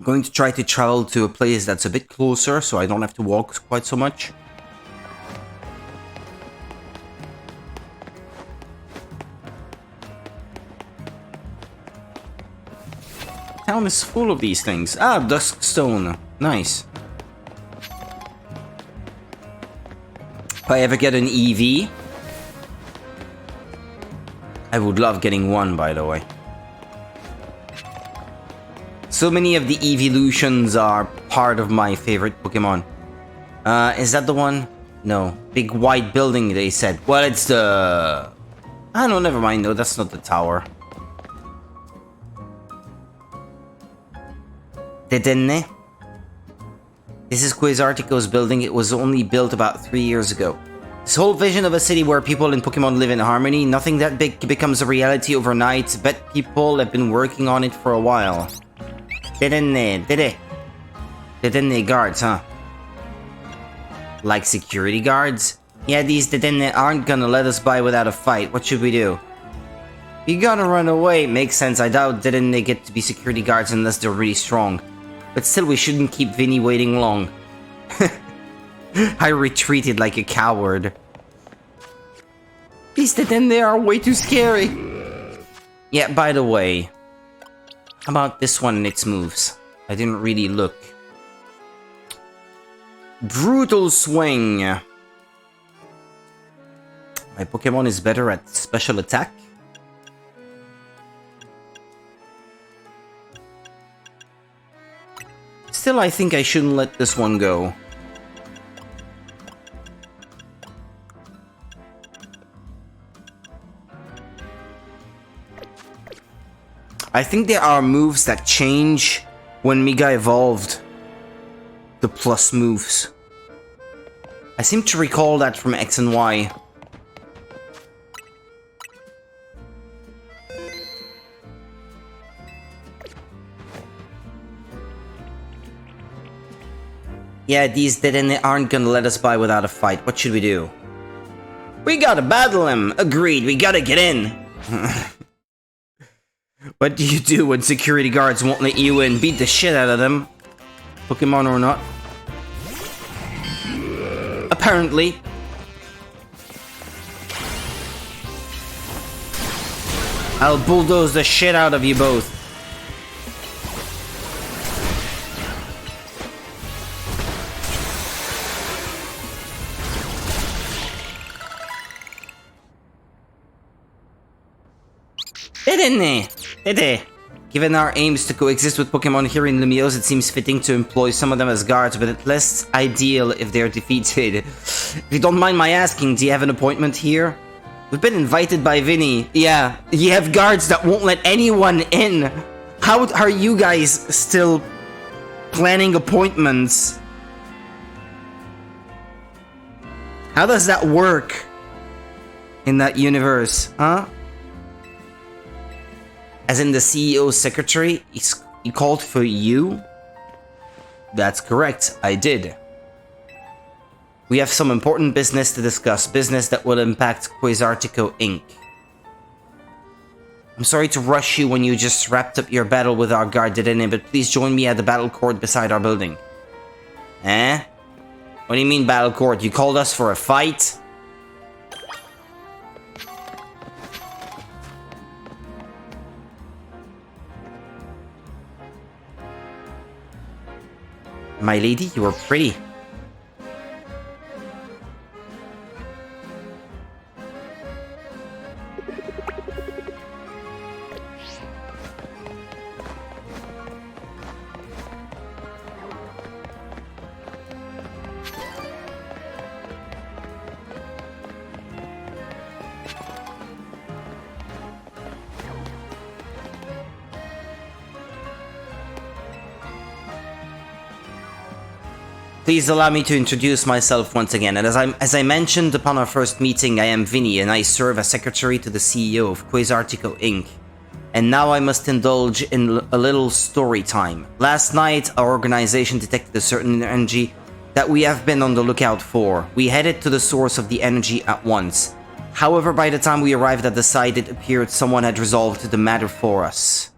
I'm going to try to travel to a place that's a bit closer, so I don't have to walk quite so much. Town is full of these things. Ah, Duskstone. Nice. If I ever get an EV, I would love getting one, by the way. So many of the evolutions are part of my favorite Pokemon. Is that the one? No. Big white building, they said. Well, it's the... Ah, no, never mind. No, that's not the tower. Dedenne? This is Quasartico's building. It was only built about 3 years ago. This whole vision of a city where people and Pokemon live in harmony, nothing that big becomes a reality overnight. Bet people have been working on it for a while. Dedenne guards, huh? Like security guards? Yeah, these Dedenne aren't gonna let us by without a fight. What should we do? You gotta run away. Makes sense. I doubt Dedenne get to be security guards unless they're really strong. But still, we shouldn't keep Vinny waiting long. I retreated like a coward. These Dedenne are way too scary. Yeah, by the way, how about this one and its moves? I didn't really look. Brutal Swing. My Pokemon is better at special attack. Still, I think I shouldn't let this one go. I think there are moves that change when Mega evolved. The plus moves. I seem to recall that from X and Y. Yeah, these Dedenne aren't gonna let us by without a fight. What should we do? We gotta battle him! Agreed, we gotta get in! What do you do when security guards won't let you in? Beat the shit out of them. Pokemon or not. Apparently. I'll bulldoze the shit out of you both. Given our aims to coexist with Pokemon here in Lumiose, it seems fitting to employ some of them as guards, but it's less ideal if they're defeated. If you don't mind my asking, do you have an appointment here? We've been invited by Vinny. Yeah, you have guards that won't let anyone in. How are you guys still planning appointments? How does that work in that universe, huh? As in the CEO's secretary, he called for you? That's correct, I did. We have some important business to discuss, business that will impact Quasartico Inc. I'm sorry to rush you when you just wrapped up your battle with our guard Dedenne, but please join me at the battle court beside our building. Eh? What do you mean battle court? You called us for a fight? My lady, you are pretty. Please allow me to introduce myself once again, and as I mentioned upon our first meeting, I am Vinny, and I serve as secretary to the CEO of Quasartico Inc. And now I must indulge in a little story time. Last night, our organization detected a certain energy that we have been on the lookout for. We headed to the source of the energy at once. However, by the time we arrived at the site, it appeared someone had resolved the matter for us.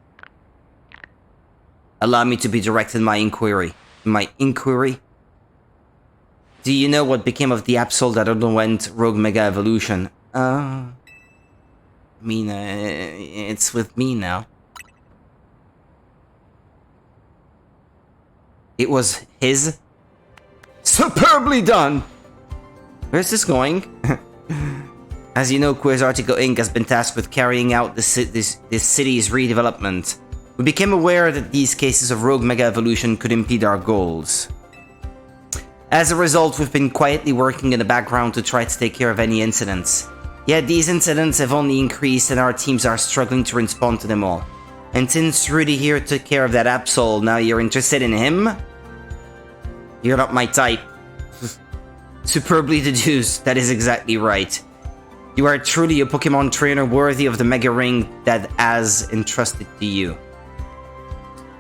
Allow me to be direct in my inquiry. Do you know what became of the Absol that underwent Rogue Mega Evolution? It's with me now. It was his? Superbly done! Where's this going? As you know, Quasartico Inc. has been tasked with carrying out this city's redevelopment. We became aware that these cases of Rogue Mega Evolution could impede our goals. As a result, we've been quietly working in the background to try to take care of any incidents. Yet these incidents have only increased and our teams are struggling to respond to them all. And since Rudy here took care of that Absol, now you're interested in him? You're not my type. Superbly deduced, that is exactly right. You are truly a Pokemon trainer worthy of the Mega Ring that Az entrusted to you.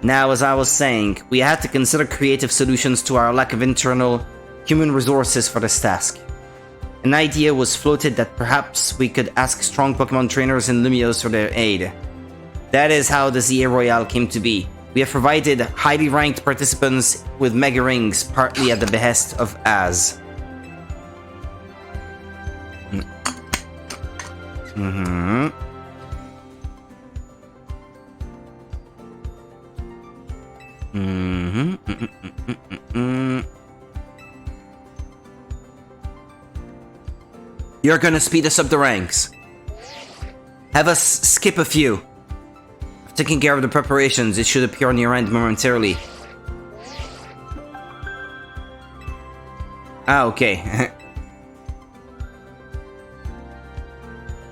Now, as I was saying, we had to consider creative solutions to our lack of internal human resources for this task. An idea was floated that perhaps we could ask strong Pokemon trainers in Lumiose for their aid. That is how the ZA Royale came to be. We have provided highly ranked participants with Mega Rings, partly at the behest of Az. You're gonna speed us up the ranks. Have us skip a few. I've taken care of the preparations. It should appear on your end momentarily. Ah, okay.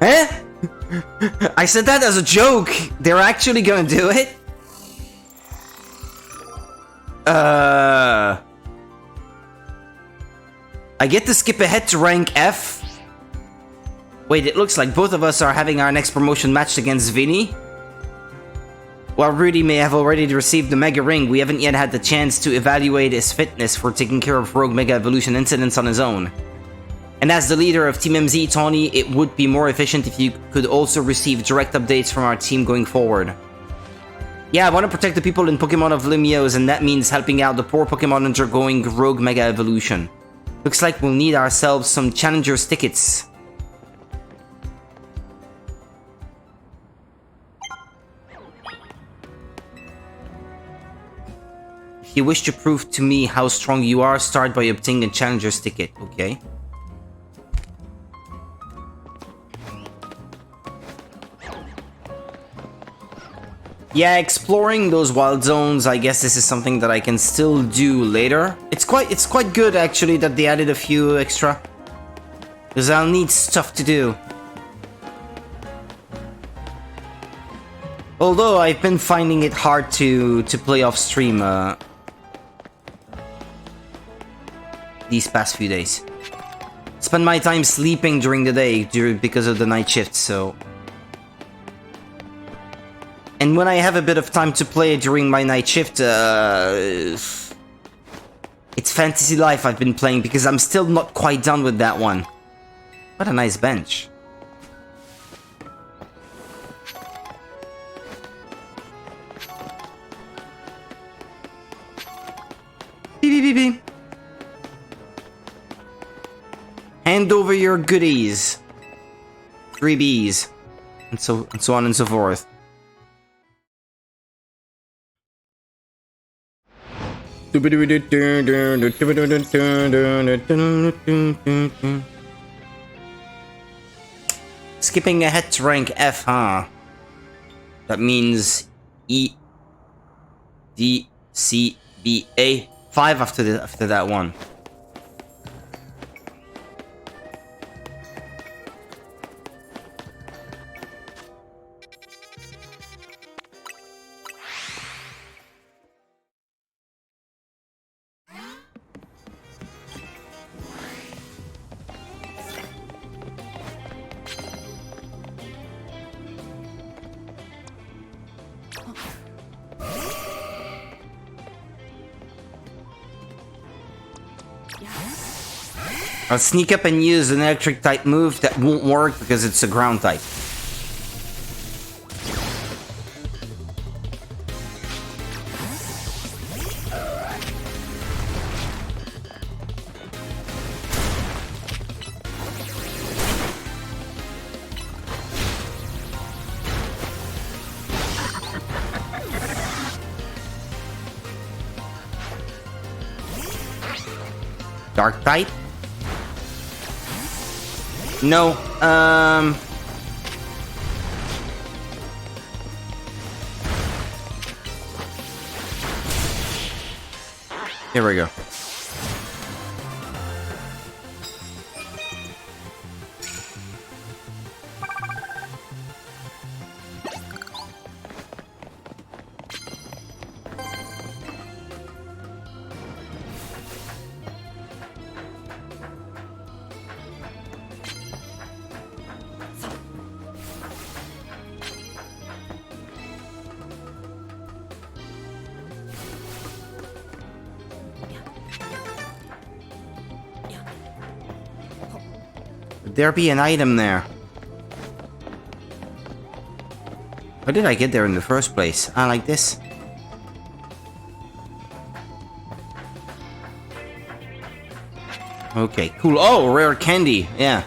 Eh? I said that as a joke. They're actually gonna do it? I get to skip ahead to rank F? Wait, it looks like both of us are having our next promotion matched against Vinny? While Rudy may have already received the Mega Ring, we haven't yet had the chance to evaluate his fitness for taking care of Rogue Mega Evolution incidents on his own. And as the leader of Team MZ, Tawny, it would be more efficient if you could also receive direct updates from our team going forward. Yeah, I want to protect the people in Pokemon of Limios, and that means helping out the poor Pokemon undergoing Rogue Mega Evolution. Looks like we'll need ourselves some Challengers tickets. If you wish to prove to me how strong you are, start by obtaining a Challenger's ticket. Okay. Yeah, exploring those wild zones, I guess this is something that I can still do later. It's quite good actually that they added a few extra, because I'll need stuff to do. Although I've been finding it hard to play off stream these past few days. Spend my time sleeping during the day because of the night shift, so. And when I have a bit of time to play during my night shift, it's Fantasy Life I've been playing because I'm still not quite done with that one. What a nice bench. Beep, beep, beep, beep. Hand over your goodies. 3Bs. And so on and so forth. Skipping ahead to rank F, huh? That means E, D, C, B, A. 5 after that one. I'll sneak up and use an electric type move that won't work because it's a ground type. Dark type? No, here we go. Would there be an item there? How did I get there in the first place? Ah, like this? Okay, cool. Oh, rare candy. Yeah.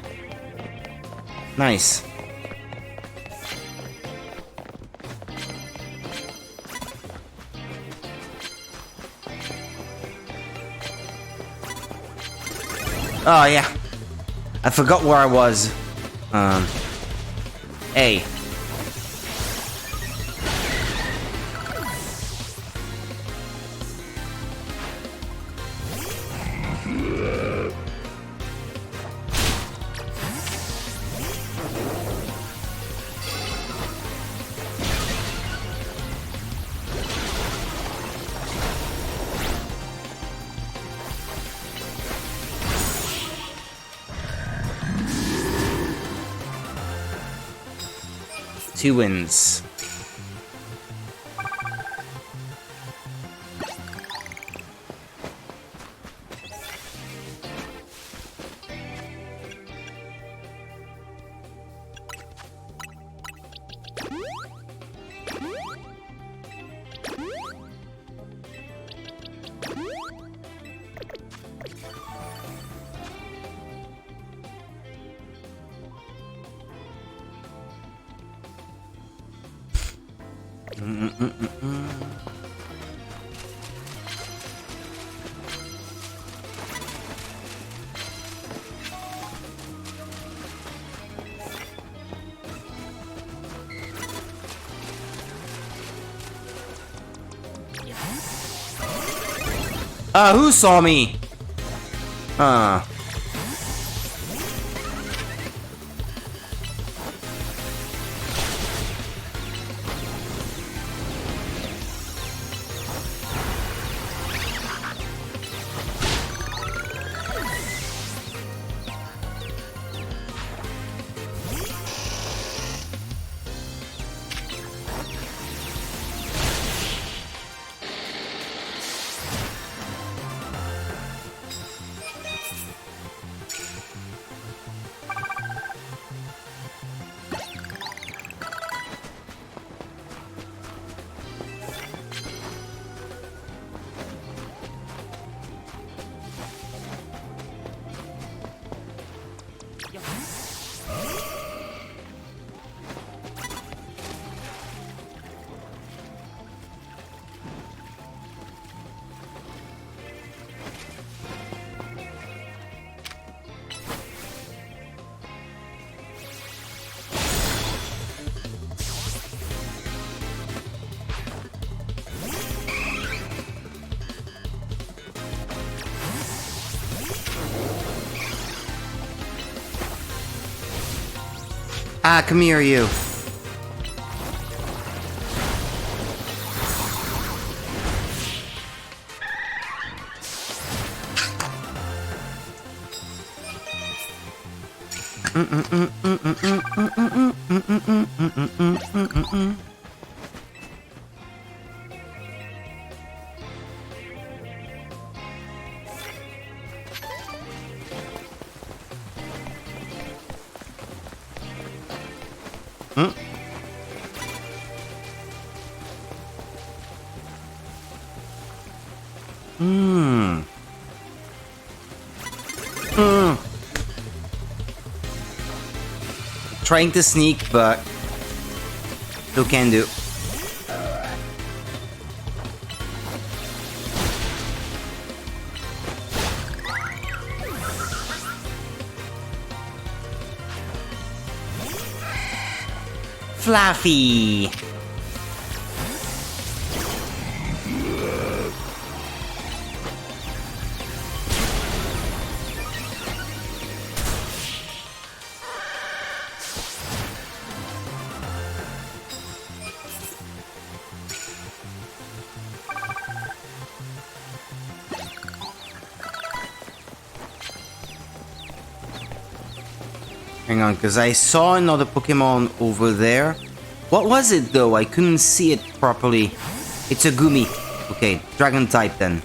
Nice. Oh, yeah. I forgot where I was. A. Two wins. Who saw me? Come here, you. Trying to sneak, but still can do. Fluffy. Hang on, because I saw another Pokemon over there. What was it though? I couldn't see it properly. It's a Gumi. Okay, Dragon type then.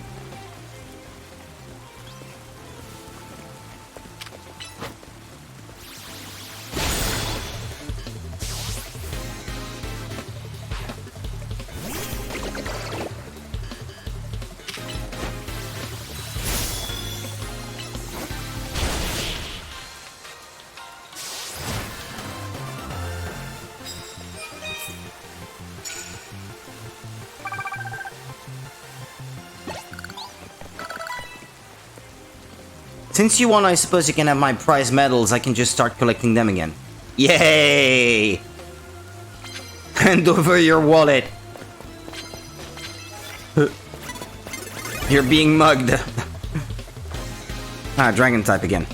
Since you won, I suppose you can have my prize medals. I can just start collecting them again. Yay! Hand over your wallet. You're being mugged. Dragon type again.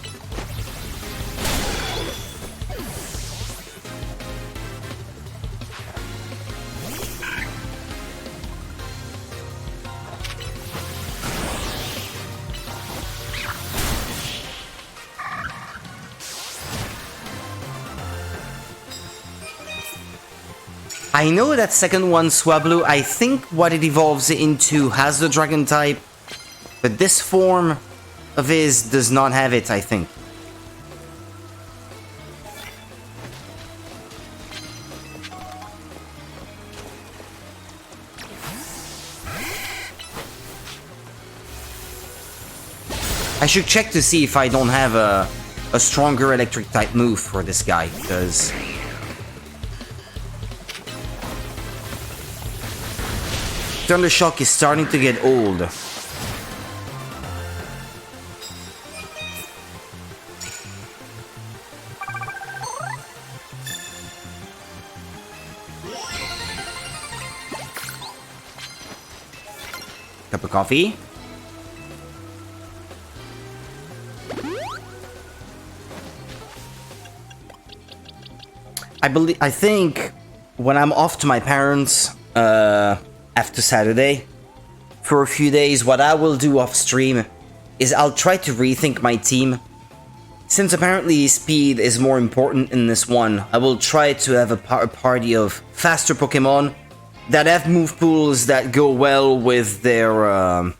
I know that second one, Swablu, I think what it evolves into has the Dragon type, but this form of his does not have it, I think. I should check to see if I don't have a stronger electric type move for this guy, because Thunder Shock is starting to get old. Cup of coffee. I think when I'm off to my parents after Saturday for a few days, what I will do off stream is I'll try to rethink my team. Since apparently speed is more important in this one, I will try to have a party of faster Pokemon that have move pools that go well with their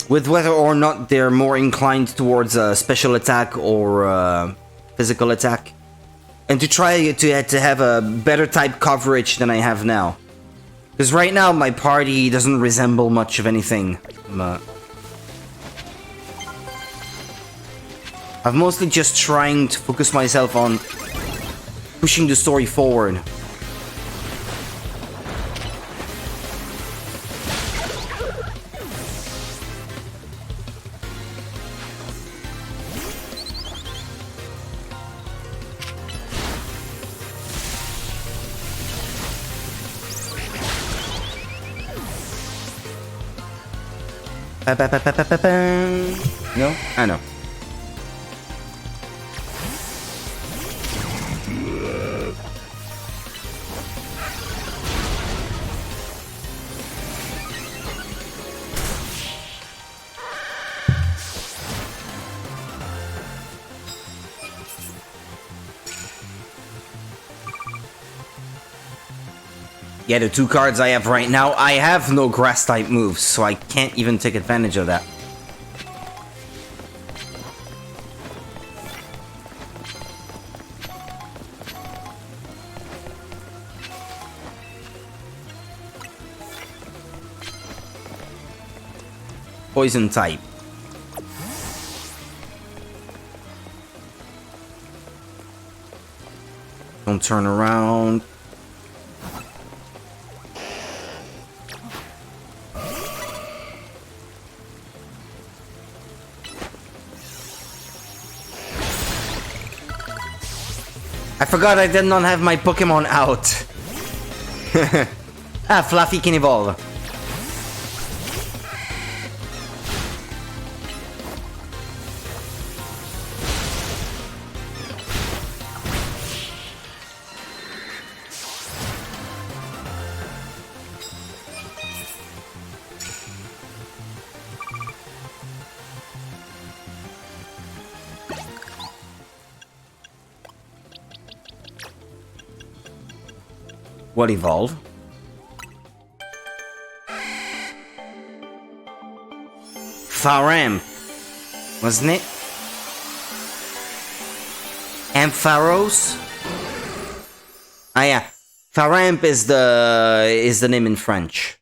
with whether or not they're more inclined towards a special attack or physical attack, and to try to have a better type coverage than I have now. Because right now my party doesn't resemble much of anything. I'm mostly just trying to focus myself on pushing the story forward. No? I know. Yeah, the two cards I have right now, I have no grass type moves, so I can't even take advantage of that. Poison type. Don't turn around. I forgot I did not have my Pokemon out. Ah, Fluffy can evolve. What evolve? Faramp, wasn't it? Ampharos? Ah yeah, Faramp is the name in French.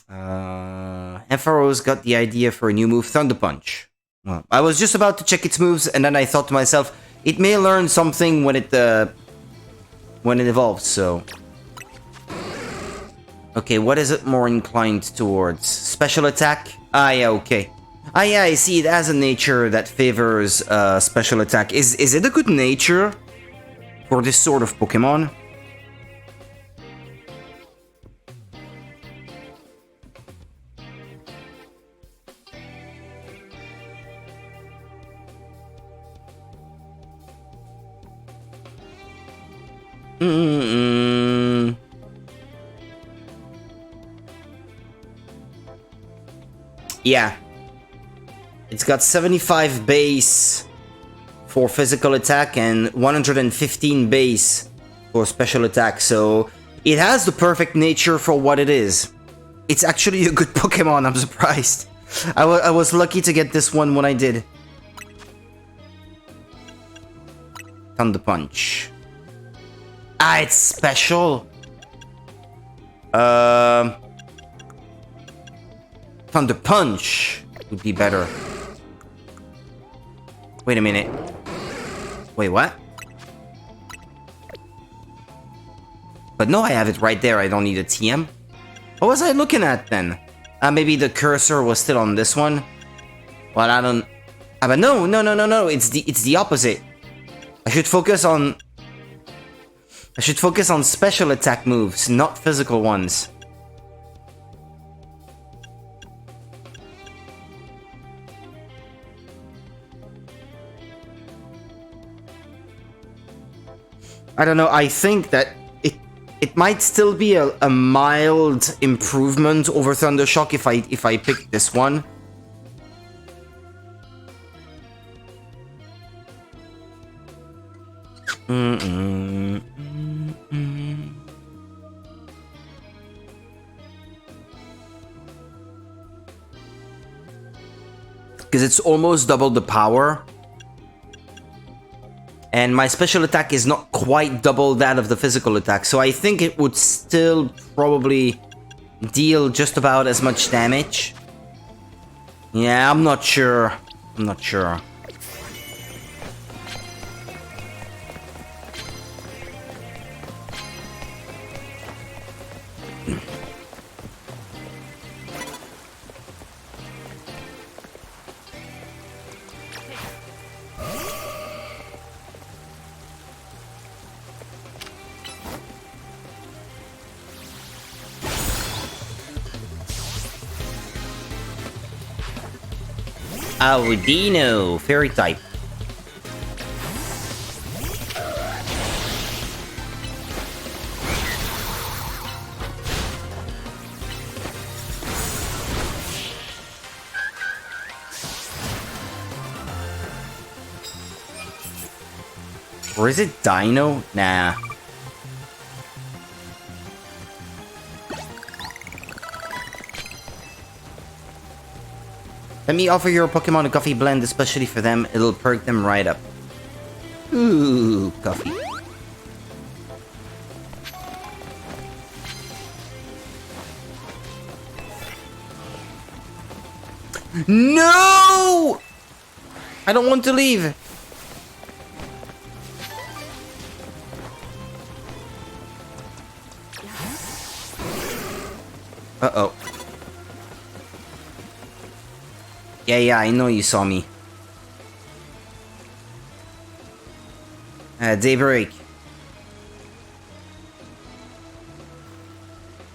Ampharos got the idea for a new move, Thunder Punch. Well, I was just about to check its moves, and then I thought to myself, it may learn something when it evolves, so... Okay, what is it more inclined towards? Special attack? Ah, yeah, okay. Ah, yeah, I see it has a nature that favors special attack. Is it a good nature for this sort of Pokemon? Yeah. It's got 75 base for physical attack and 115 base for special attack, so it has the perfect nature for what it is. It's actually a good Pokemon, I'm surprised. I was lucky to get this one when I did. Thunder Punch. Ah, it's special. Thunder Punch would be better. Wait a minute. Wait, what? But no, I have it right there. I don't need a TM. What was I looking at then? Maybe the cursor was still on this one. Well, I don't... but no. It's the opposite. I should focus on special attack moves, not physical ones. I don't know, I think that it might still be a mild improvement over Thundershock if I pick this one. Because it's almost double the power. And my special attack is not quite double that of the physical attack, so I think it would still probably deal just about as much damage. Yeah, I'm not sure. I'm not sure. Audino, fairy type. Or is it Dino? Nah. Let me offer your Pokemon a coffee blend, especially for them. It'll perk them right up. Ooh, coffee. No! I don't want to leave. Uh-oh. Yeah, I know you saw me. Daybreak.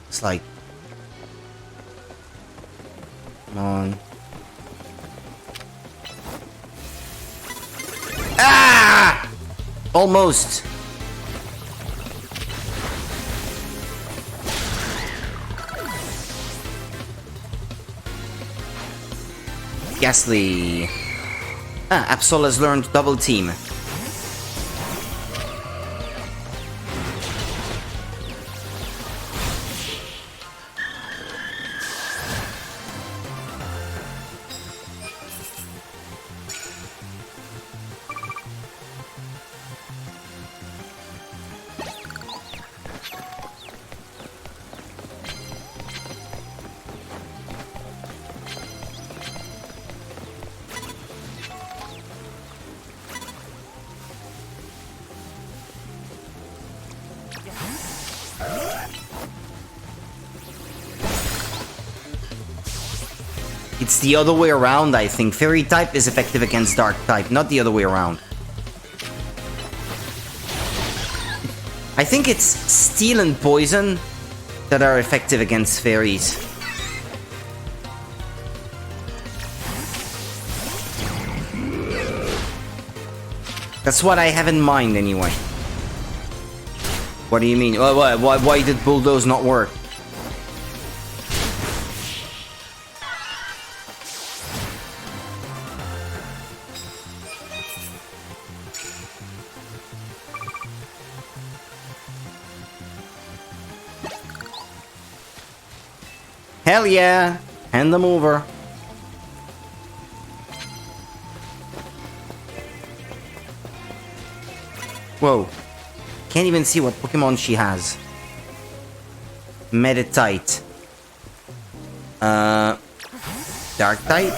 It's like... Come on. Ah! Almost. Ghastly. Absol has learned double team. It's the other way around, I think. Fairy type is effective against dark type, not the other way around. I think it's steel and poison that are effective against fairies. That's what I have in mind, anyway. What do you mean? Why did Bulldoze not work? Hell yeah! Hand them over. Whoa. Can't even see what Pokemon she has. Meditite. Dark type?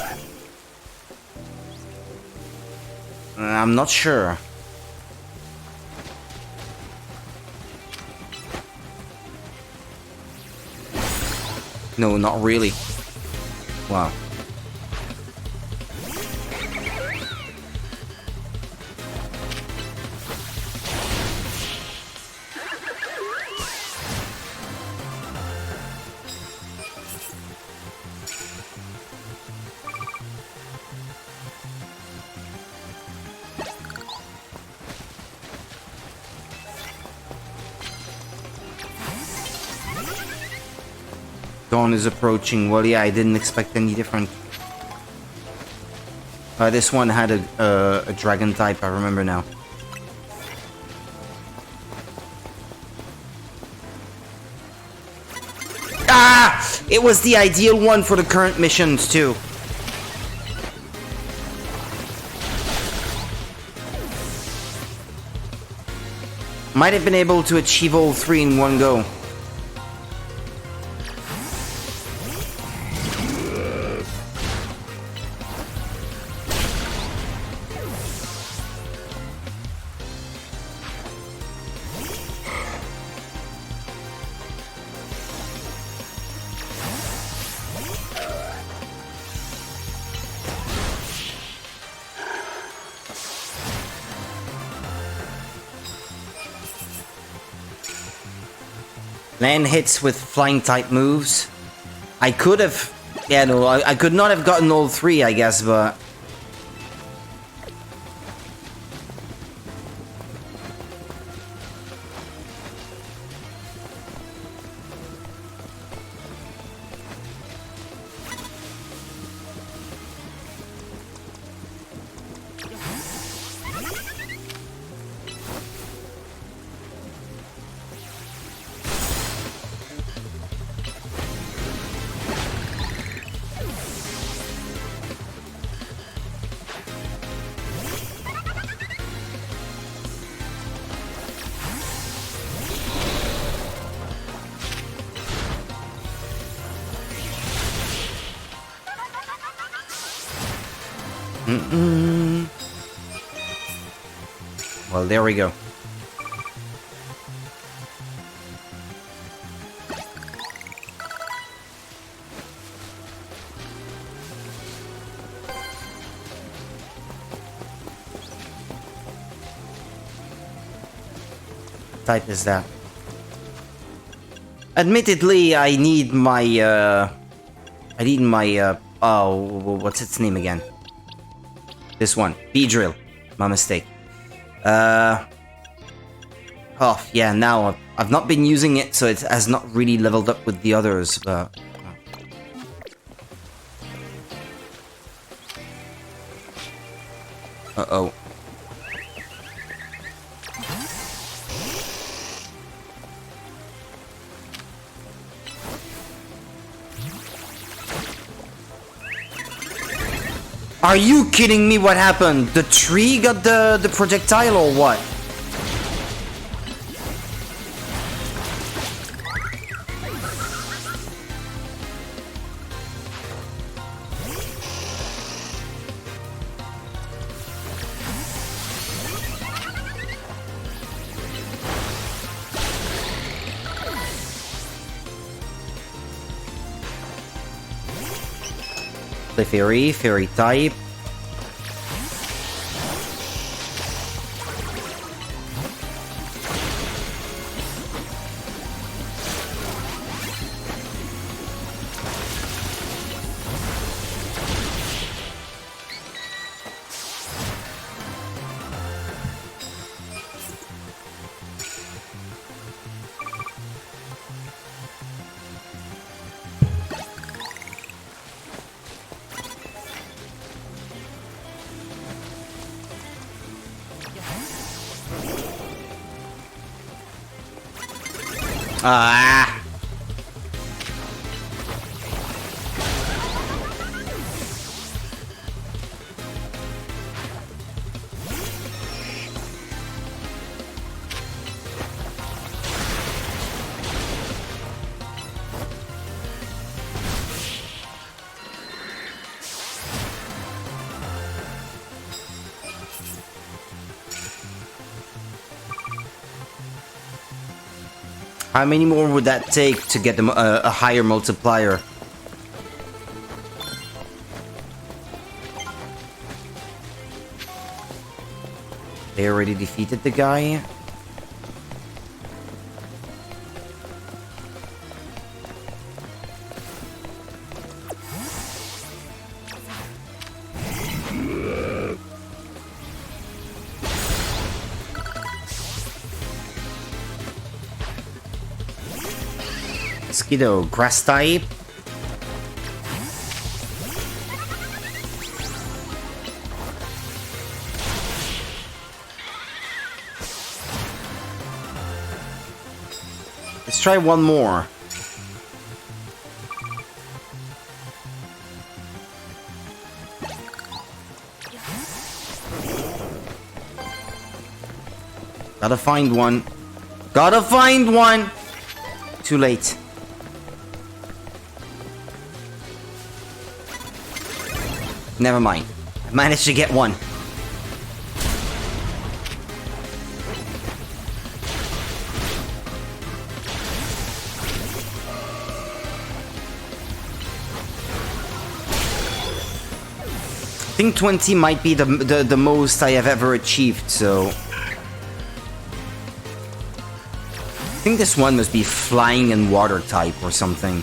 I'm not sure. No, not really. Wow. Dawn is approaching. Well, yeah, I didn't expect any different. This one had a dragon type, I remember now. Ah! It was the ideal one for the current missions, too. Might have been able to achieve all three in one go. Land hits with flying type moves. I could have... Yeah, no, I could not have gotten all three, I guess, but... Well, there we go. Type is that? Admittedly, I need my oh, what's its name again? This one, B-Drill. My mistake. Oh, yeah, now I've not been using it, so it has not really leveled up with the others, but... Uh-oh. Are you kidding me? What happened? The tree got the projectile or what? The fairy type. Ah. How many more would that take to get them a higher multiplier? They already defeated the guy. Mosquito, grass type. Let's try one more. Gotta find one. Gotta find one! Too late. Never mind. Managed to get one. I think 20 might be the most I have ever achieved, so... I think this one must be flying and water type or something.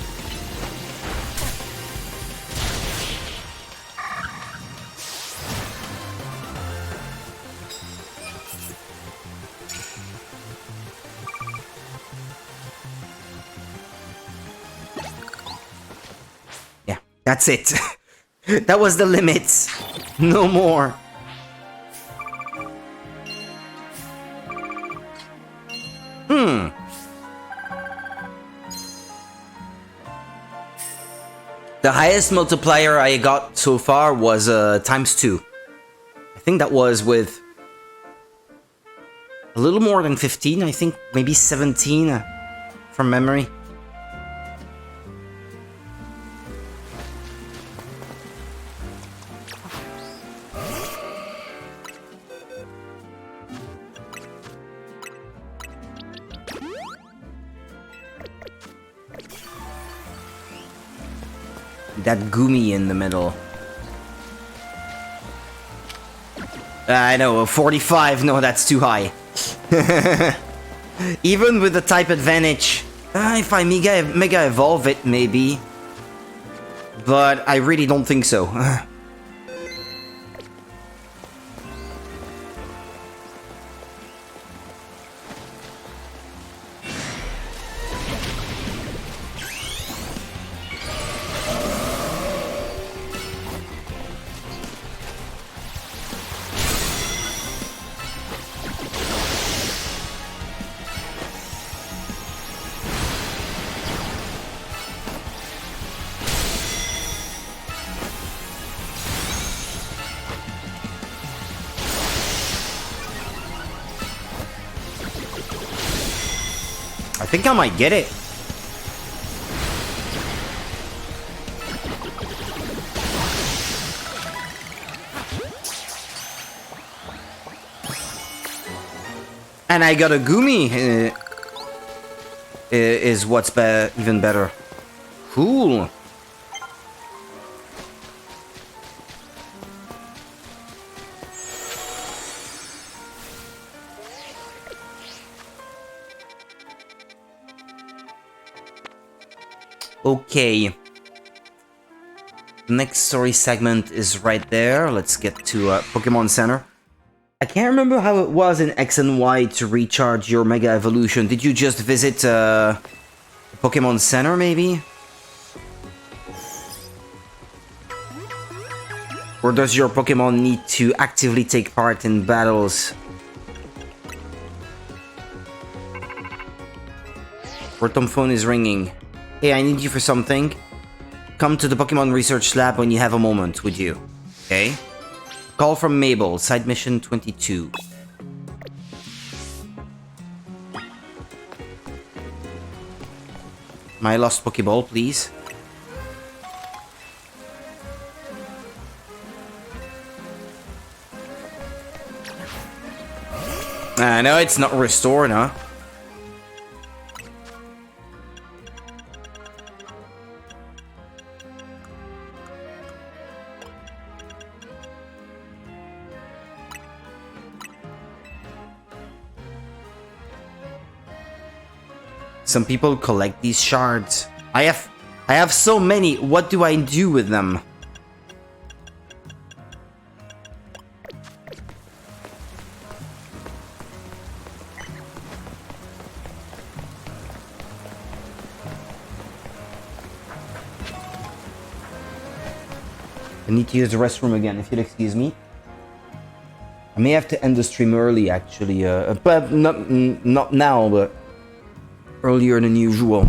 Yeah, that's it. That was the limit. No more. The highest multiplier I got so far was ×2. I think that was with a little more than 15, I think maybe 17 from memory. That Gumi in the middle. I know, 45, no, that's too high. Even with the type advantage. If I mega evolve it, maybe. But I really don't think so. I think I might get it. And I got a Gumi. Is what's even better. Cool. Okay. Next story segment is right there. Let's get to Pokémon Center. I can't remember how it was in X and Y to recharge your Mega Evolution. Did you just visit Pokémon Center, maybe? Or does your Pokémon need to actively take part in battles? Rotom phone is ringing. Hey, I need you for something. Come to the Pokémon Research Lab when you have a moment, would you? Okay. Call from Mabel, side mission 22. My lost Pokéball, please. No, it's not restored, huh? Some people collect these shards. I have so many. What do I do with them? I need to use the restroom again, if you'll excuse me. I may have to end the stream early, actually, but not now, but earlier than usual.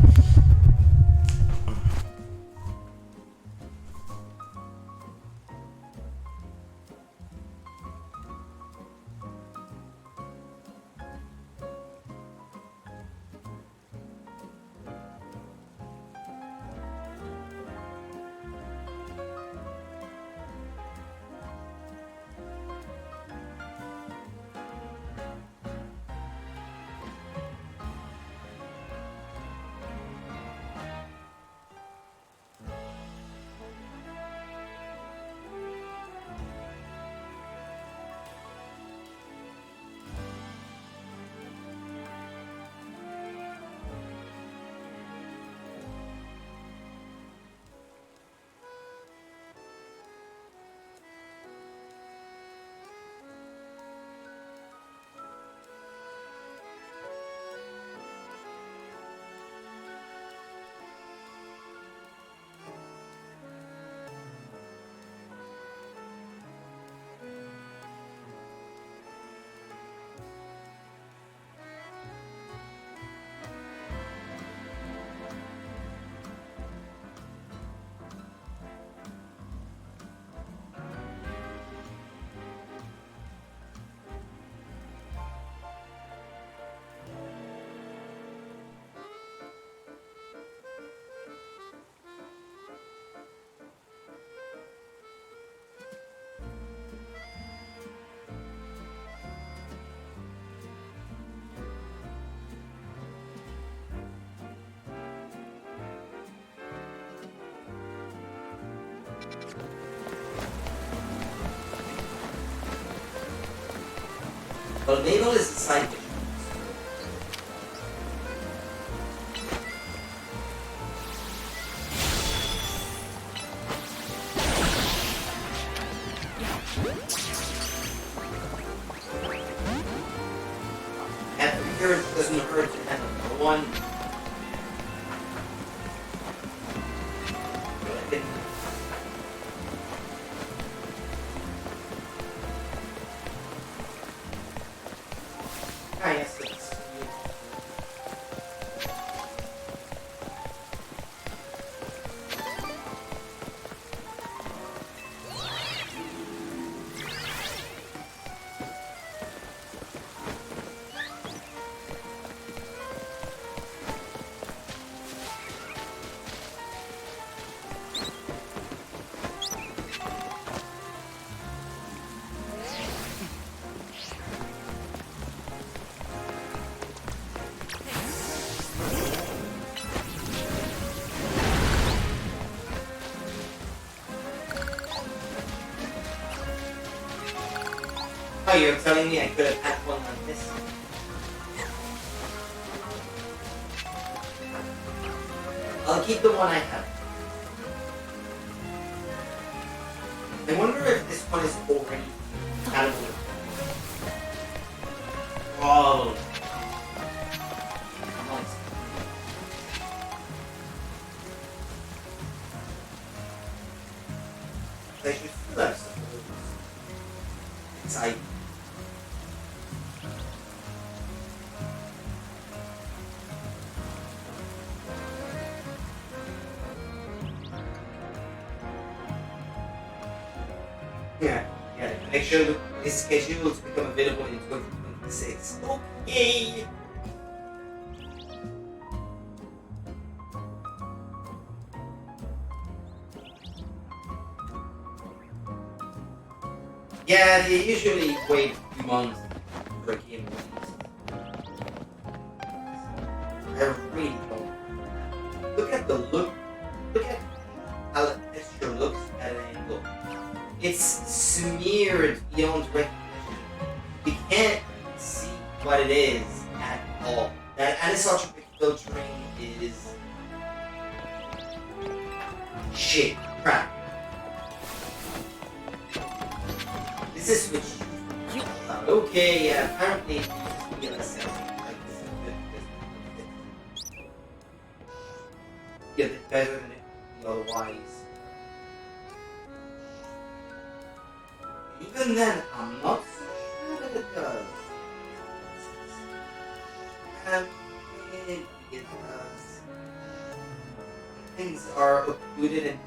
Well, Naval is the side mission. And here it doesn't hurt to have another one. Oh, you're telling me I could have had one like this? I'll keep the one I have. I wonder if this one is already compatible. Probably. I should still have some of those. Exciting. Yeah, make sure that this schedule to become available in 2026. Okay! Yeah, they usually wait a few months for a game release. I really don't. Look at the look. Look at how the texture looks at an angle. It's smeared beyond recognition. We can't see what it is at all. And it's such a big filtering Shit, crap. This is switch. Okay, yeah, apparently it's just yeah, it's better than it would be otherwise. Even then, I'm not so sure that it does. And it does. Things are occluded and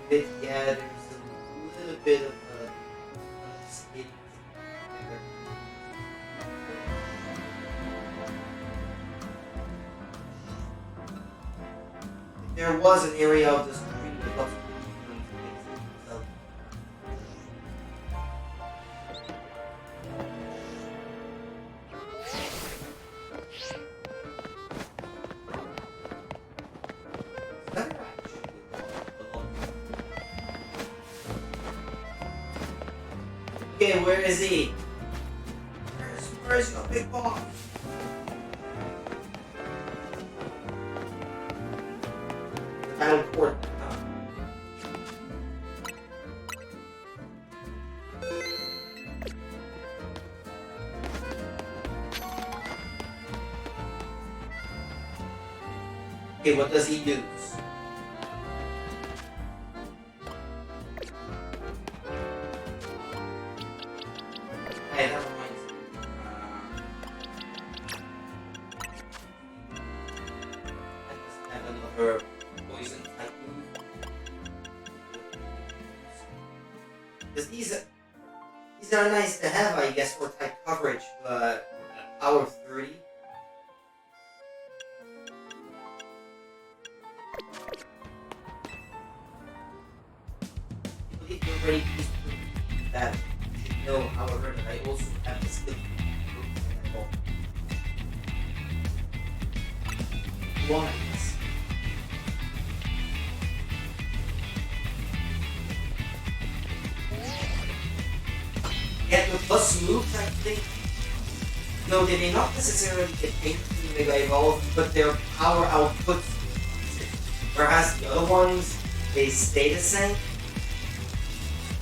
distributed. Yeah, there's a little bit of skating there. If there was an area of the screen with lots of things, okay, where is he? Where's your big boss? Battle court. Okay, what does he use? Hey, that reminds me. I just have another poison type move. Because these are nice to have, I guess, for type coverage, but power of 30. If you're ready to use that, you should know, however, that I also have the skill to once. Yeah, the plus moves, I think, no, they may not necessarily get changed in Mega Evolve, but their power output, whereas the other ones, they stay the same.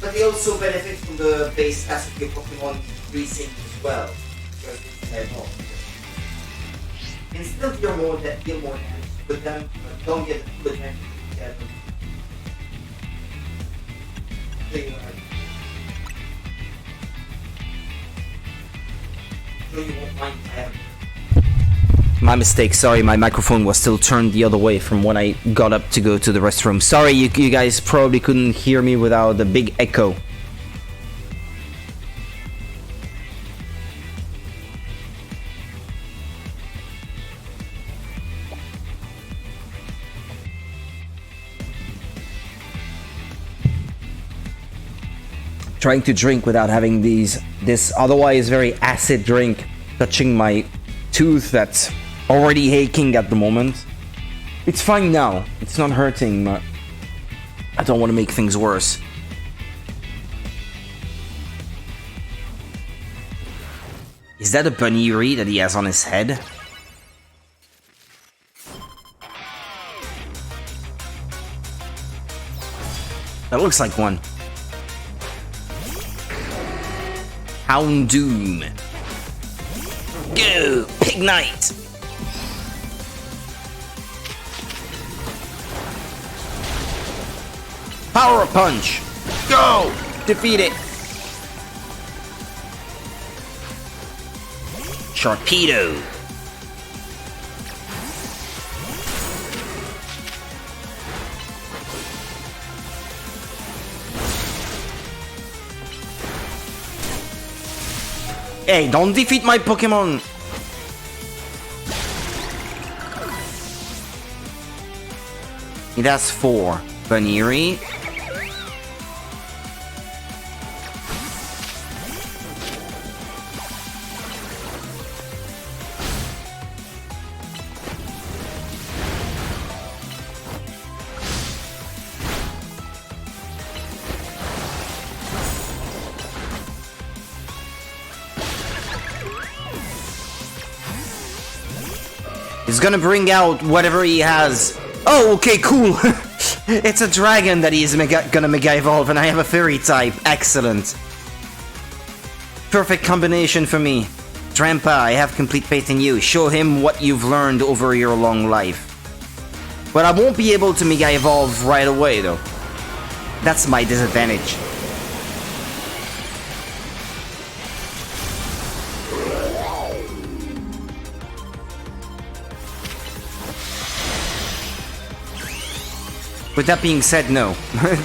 But they also benefit from the base stats of your Pokemon increasing as well. Because they evolve. You can still deal more damage with them, but don't get the full advantage of them. So you won't mind if I have. My mistake, sorry, my microphone was still turned the other way from when I got up to go to the restroom. Sorry, you guys probably couldn't hear me without the big echo. Trying to drink without having this otherwise very acid drink touching my tooth that's already aching at the moment. It's fine now. It's not hurting, but I don't want to make things worse. Is that a bunny that he has on his head? That looks like one. Houndoom. Go! Pig Knight! Power Punch! Go! Defeat it! Sharpedo! Hey, don't defeat my Pokemon! It has 4. Baniri. He's gonna bring out whatever he has. Oh, okay, cool. It's a dragon that he's gonna Mega Evolve, and I have a fairy type. Excellent. Perfect combination for me. Drampa, I have complete faith in you. Show him what you've learned over your long life. But I won't be able to Mega Evolve right away, though. That's my disadvantage. With that being said, no.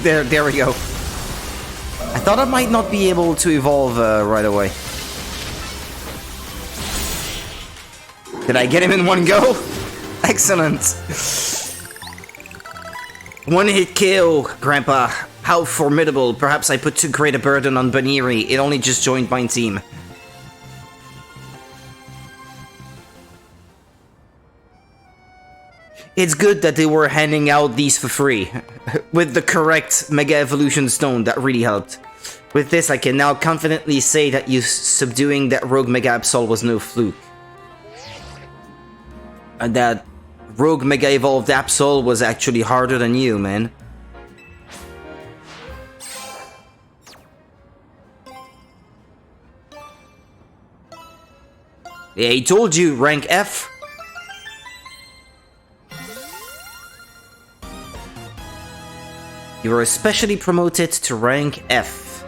there we go. I thought I might not be able to evolve right away. Did I get him in one go? Excellent. One hit kill, Grandpa. How formidable. Perhaps I put too great a burden on Baniri. It only just joined my team. It's good that they were handing out these for free. With the correct Mega Evolution Stone, that really helped. With this, I can now confidently say that you subduing that rogue Mega Absol was no fluke. And that rogue Mega Evolved Absol was actually harder than you, man. Yeah, he told you, rank F. You were especially promoted to rank F.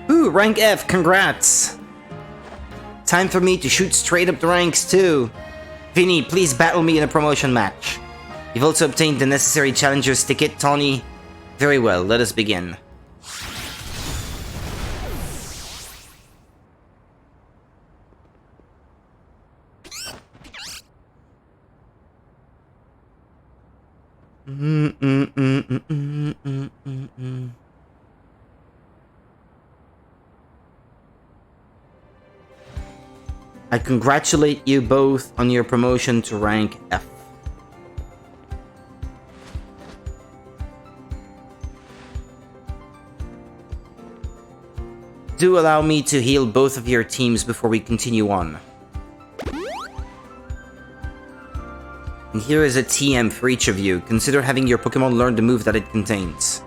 Ooh, rank F, congrats! Time for me to shoot straight up the ranks too. Vinny, please battle me in a promotion match. You've also obtained the necessary challenger's ticket, Tawny. Very well, let us begin. I congratulate you both on your promotion to rank F. Do allow me to heal both of your teams before we continue on. And here is a TM for each of you. Consider having your Pokémon learn the move that it contains.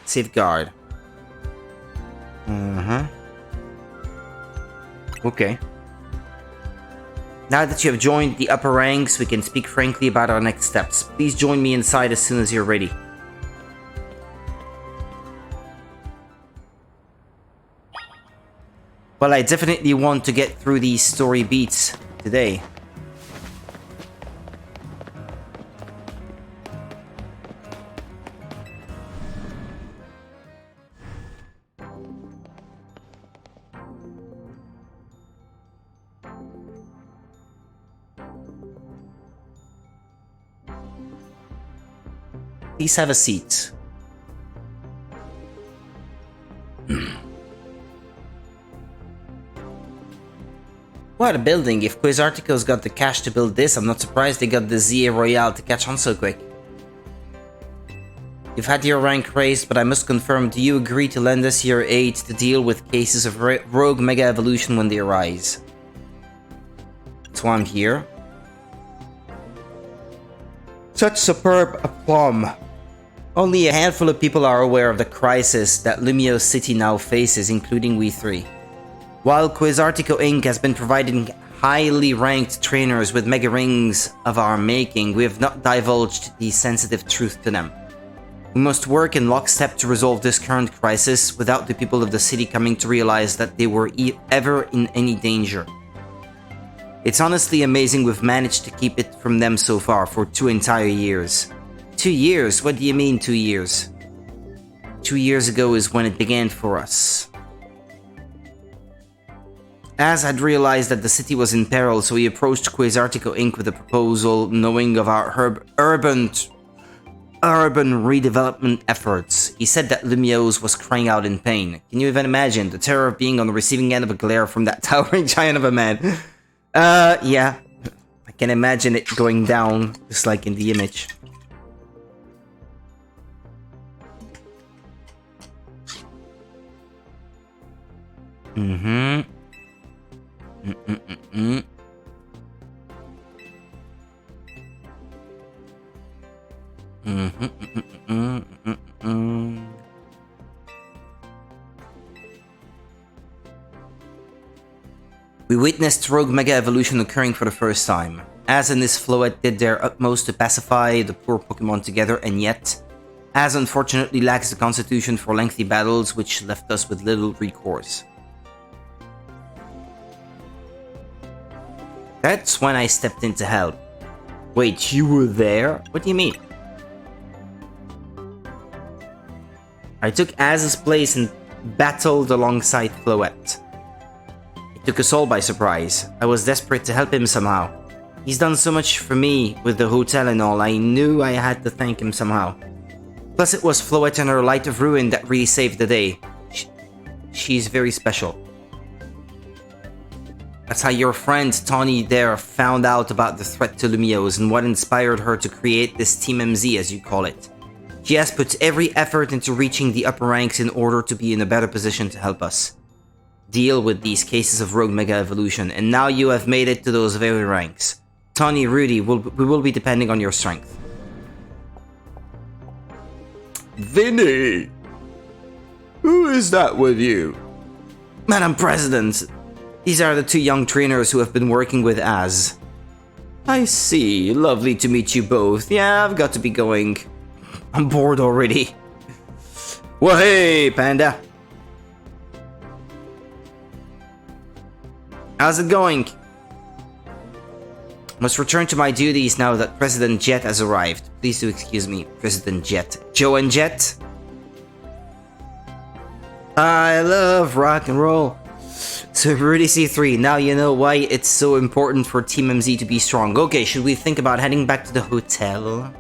Safeguard. Okay. Now that you have joined the upper ranks, we can speak frankly about our next steps. Please join me inside as soon as you're ready. Well, I definitely want to get through these story beats today. Please have a seat. What a building. If Quasartico's got the cash to build this, I'm not surprised they got the ZA Royale to catch on so quick. You've had your rank raised, but I must confirm, do you agree to lend us your aid to deal with cases of rogue Mega Evolution when they arise? That's why I'm here. Such superb aplomb. Only a handful of people are aware of the crisis that Lumio City now faces, including we three. While Quasartico Inc. has been providing highly ranked trainers with mega rings of our making, we have not divulged the sensitive truth to them. We must work in lockstep to resolve this current crisis without the people of the city coming to realize that they were ever in any danger. It's honestly amazing we've managed to keep it from them so far for 2 entire years. 2 years? What do you mean 2 years? 2 years ago is when it began for us. Az had realized that the city was in peril, so he approached Quasartico Inc. with a proposal, knowing of our urban redevelopment efforts. He said that Lumio's was crying out in pain. Can you even imagine the terror of being on the receiving end of a glare from that towering giant of a man? Yeah. I can imagine it going down, just like in the image. We witnessed rogue mega evolution occurring for the first time. Az and his Floette did their utmost to pacify the poor Pokémon together, and yet, Az unfortunately lacks the constitution for lengthy battles, which left us with little recourse. That's when I stepped in to help. Wait, you were there? What do you mean? I took Az's place and battled alongside Floette. It took us all by surprise. I was desperate to help him somehow. He's done so much for me with the hotel and all, I knew I had to thank him somehow. Plus it was Floette and her Light of Ruin that really saved the day. She's very special. That's how your friend Tawny there found out about the threat to Lumiose and what inspired her to create this Team MZ, as you call it. She has put every effort into reaching the upper ranks in order to be in a better position to help us deal with these cases of rogue mega evolution, and now you have made it to those very ranks. Tawny, Rudy, we will be depending on your strength. Vinny! Who is that with you? Madam President, these are the two young trainers who have been working with Az. I see. Lovely to meet you both. Yeah, I've got to be going. I'm bored already. Well, hey, Panda. How's it going? Must return to my duties now that President Jet has arrived. Please do excuse me, President Jet. Joe and Jet? I love rock and roll. So Rudy C3, now you know why it's so important for Team MZ to be strong. Okay, should we think about heading back to the hotel?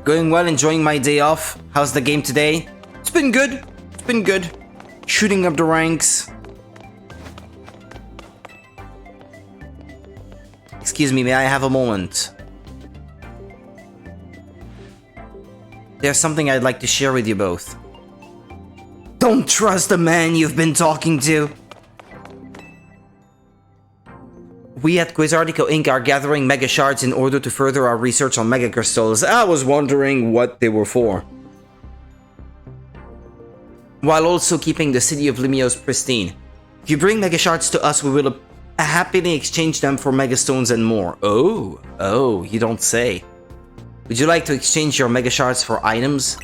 Going well, enjoying my day off. How's the game today? It's been good. It's been good. Shooting up the ranks. Excuse me, may I have a moment? There's something I'd like to share with you both. Don't trust the man you've been talking to. We at Quizartico Inc. are gathering Mega Shards in order to further our research on Mega Crystals. I was wondering what they were for. While also keeping the city of Lumiose pristine. If you bring Mega Shards to us, we will happily exchange them for Mega Stones and more. Oh, you don't say. Would you like to exchange your Mega Shards for items?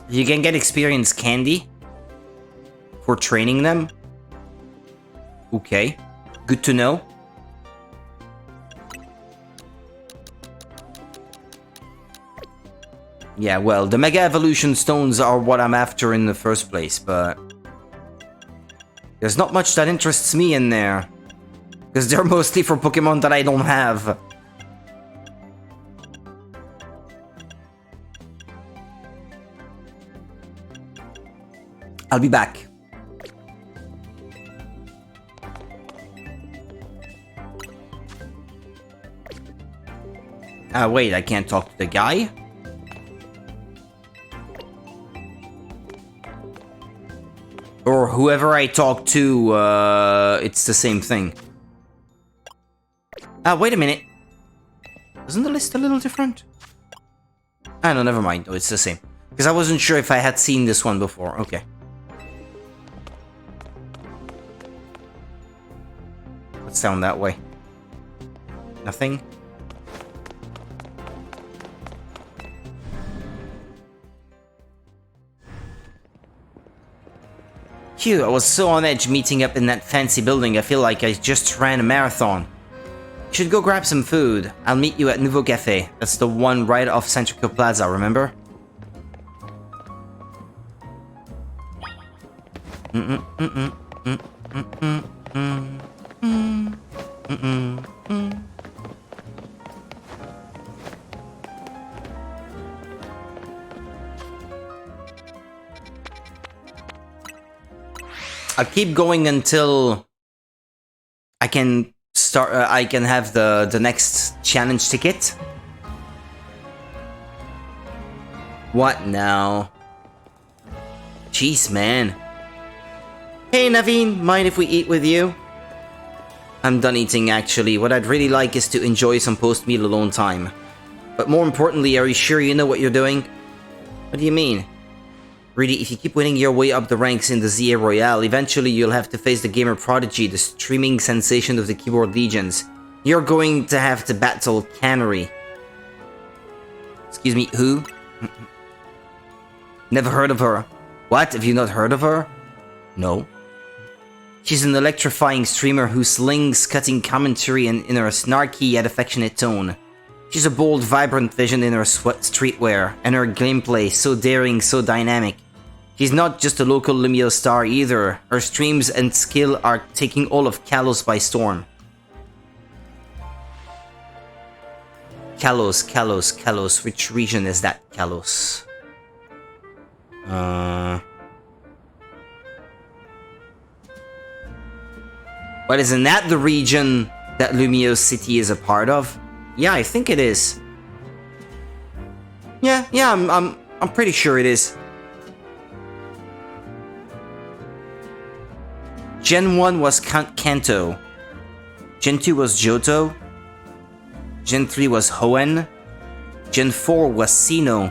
You can get experience candy for training them. Okay, good to know. Yeah, well, the Mega Evolution Stones are what I'm after in the first place, but there's not much that interests me in there, because they're mostly for Pokemon that I don't have. I'll be back. Wait, I can't talk to the guy? Or whoever I talk to, it's the same thing. Wait a minute. Isn't the list a little different? No, never mind. Oh, it's the same. Because I wasn't sure if I had seen this one before. Okay. Let's down that way. Nothing? Phew, I was so on edge meeting up in that fancy building, I feel like I just ran a marathon. Should go grab some food. I'll meet you at Nouveau Cafe. That's the one right off Centrico Plaza, remember? I'll keep going until I can start. I can have the next challenge ticket. What now? Jeez, man. Hey, Naveen, mind if we eat with you? I'm done eating, actually. What I'd really like is to enjoy some post-meal alone time. But more importantly, are you sure you know what you're doing? What do you mean? Really, if you keep winning your way up the ranks in the ZA Royale, eventually you'll have to face the gamer prodigy, the streaming sensation of the keyboard legions. You're going to have to battle Canary. Excuse me, who? Never heard of her. What? Have you not heard of her? No. She's an electrifying streamer who slings cutting commentary in her snarky yet affectionate tone. She's a bold, vibrant vision in her streetwear, and her gameplay so daring, so dynamic. She's not just a local Lumio star either. Her streams and skill are taking all of Kalos by storm. Kalos. Which region is that, Kalos? But isn't that the region that Lumio City is a part of? Yeah, I think it is. Yeah, I'm pretty sure it is. Gen 1 was Kanto. Gen 2 was Johto. Gen 3 was Hoenn. Gen 4 was Sinnoh.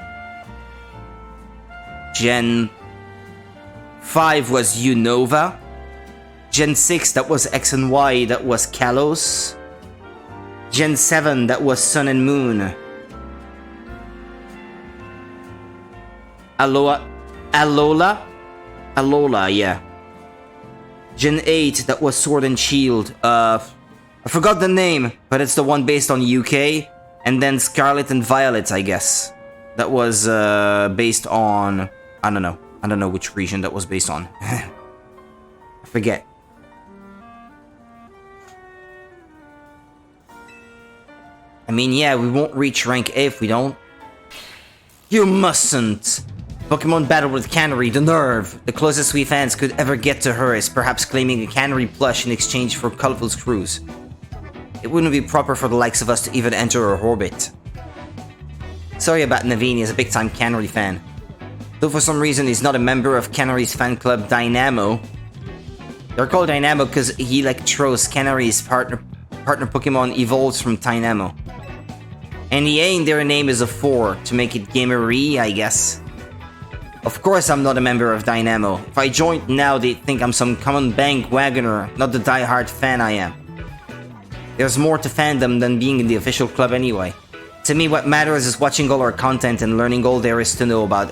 Gen 5 was Unova. Gen 6, that was X and Y, that was Kalos. Gen 7, that was Sun and Moon. Alola, yeah. Gen 8, that was Sword and Shield. I forgot the name, but it's the one based on UK. And then Scarlet and Violet, I guess. That was based on... I don't know which region that was based on. I forget. I mean, yeah, we won't reach rank A if we don't. You mustn't! Pokemon battle with Canary, the nerve! The closest we fans could ever get to her is perhaps claiming a Canary plush in exchange for colorful screws. It wouldn't be proper for the likes of us to even enter her orbit. Sorry about Naveen, he's a big-time Canary fan. Though for some reason he's not a member of Canary's fan club Dynamo. They're called Dynamo because Electros, Canary's partner Pokemon, evolves from Dynamo. And the A in their name is a 4, to make it gamery, I guess. Of course I'm not a member of Dynamo. If I joined now, they'd think I'm some common bandwagoner, not the die-hard fan I am. There's more to fandom than being in the official club anyway. To me, what matters is watching all her content and learning all there is to know about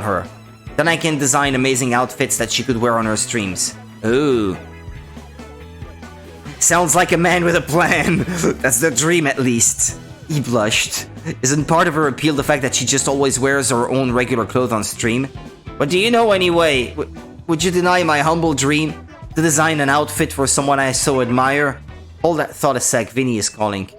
her. Then I can design amazing outfits that she could wear on her streams. Ooh. Sounds like a man with a plan. That's the dream, at least. He blushed. Isn't part of her appeal the fact that she just always wears her own regular clothes on stream? What do you know anyway? Would you deny my humble dream? To design an outfit for someone I so admire? Hold that thought a sec, Vinny is calling.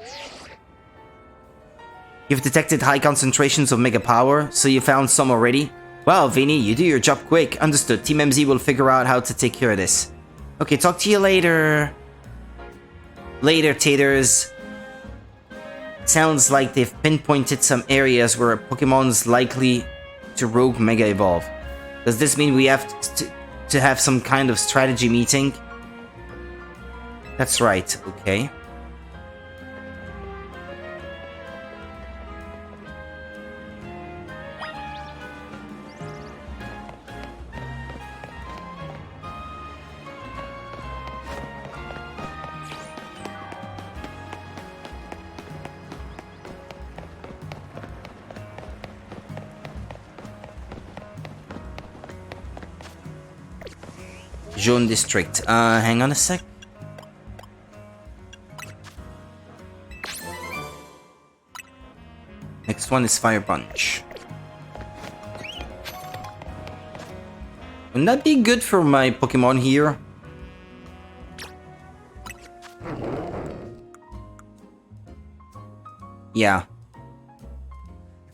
You've detected high concentrations of Mega Power, so you found some already? Well, Vinny, you do your job quick. Understood. Team MZ will figure out how to take care of this. Okay, talk to you later. Later, taters. Sounds like they've pinpointed some areas where a Pokemon's likely to rogue Mega Evolve. Does this mean we have to have some kind of strategy meeting? That's right, okay. Zone District. Hang on a sec. Next one is Fire Punch. Wouldn't that be good for my Pokemon here? Yeah.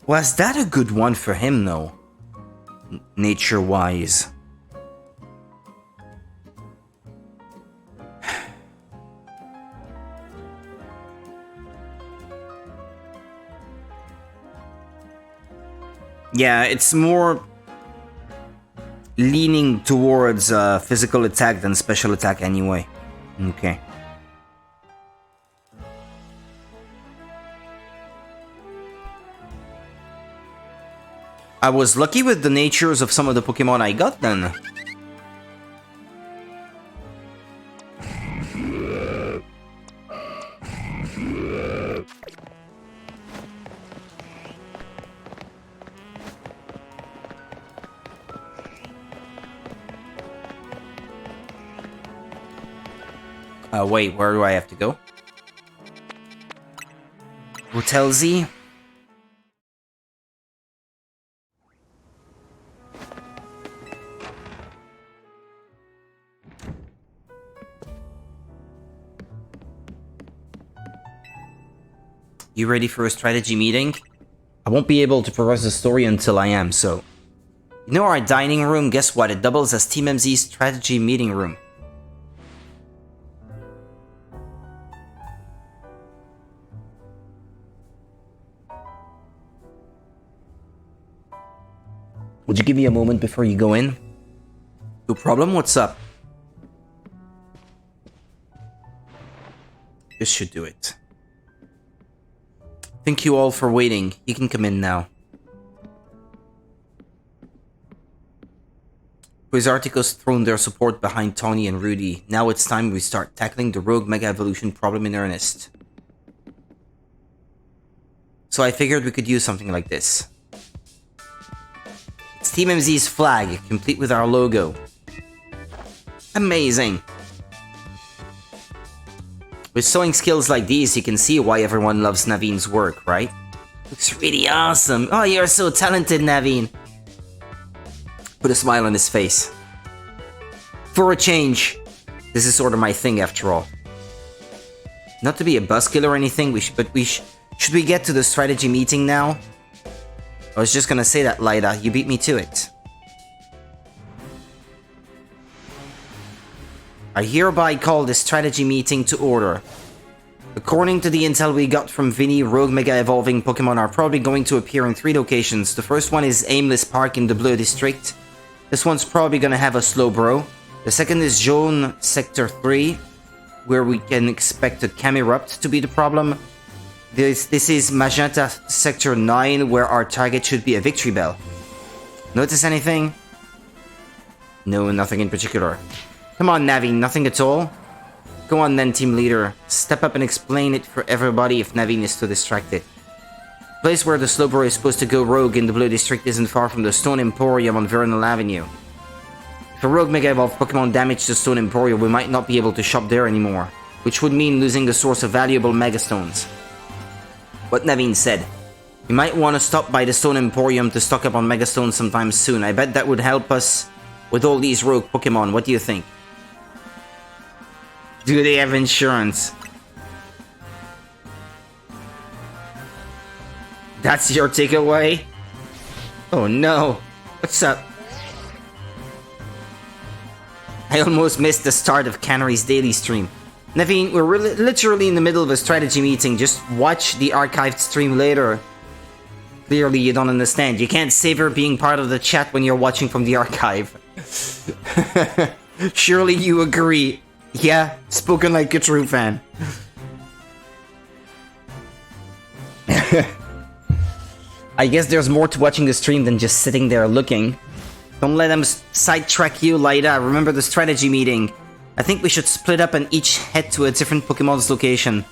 Was that a good one for him though? Nature-wise. Yeah, it's more leaning towards physical attack than special attack anyway. Okay. I was lucky with the natures of some of the Pokemon I got then. Wait, where do I have to go? Hotel Z? You ready for a strategy meeting? I won't be able to progress the story until I am, so... You know our dining room? Guess what? It doubles as Team MZ's strategy meeting room. Would you give me a moment before you go in? No problem, what's up? This should do it. Thank you all for waiting. You can come in now. Quizartico's thrown their support behind Tony and Rudy. Now it's time we start tackling the Rogue Mega Evolution problem in earnest. So I figured we could use something like this. It's Team MZ's flag, complete with our logo. Amazing! With sewing skills like these, you can see why everyone loves Naveen's work, right? Looks really awesome! Oh, you're so talented, Naveen! Put a smile on his face. For a change, this is sort of my thing after all. Not to be a buzzkill or anything, should we get to the strategy meeting now? I was just gonna say that, Lyda. You beat me to it. I hereby call this strategy meeting to order. According to the intel we got from Vinny, Rogue Mega Evolving Pokemon are probably going to appear in 3 locations. The first one is Aimless Park in the Bleu District. This one's probably gonna have a Slowbro. The second is Jaune Sector 3, where we can expect a Camerupt to be the problem. This is Magenta Sector 9, where our target should be a Victory Bell. Notice anything? No, nothing in particular. Come on, Naveen, nothing at all? Go on then, team leader. Step up and explain it for everybody if Naveen is too distracted. The place where the Slowbro is supposed to go rogue in the Blue District isn't far from the Stone Emporium on Vernal Avenue. If a Rogue Mega Evolved Pokemon damaged the Stone Emporium, we might not be able to shop there anymore, which would mean losing a source of valuable Megastones. What Naveen said. You might want to stop by the Stone Emporium to stock up on Megastones sometime soon. I bet that would help us with all these rogue Pokemon. What do you think? Do they have insurance? That's your takeaway? Oh no. What's up? I almost missed the start of Canary's daily stream. Naveen, we're literally in the middle of a strategy meeting. Just watch the archived stream later. Clearly you don't understand. You can't savor being part of the chat when you're watching from the archive. Surely you agree. Yeah, spoken like a true fan. I guess there's more to watching the stream than just sitting there looking. Don't let them sidetrack you, Lyda. Remember the strategy meeting. I think we should split up and each head to a different Pokemon's location.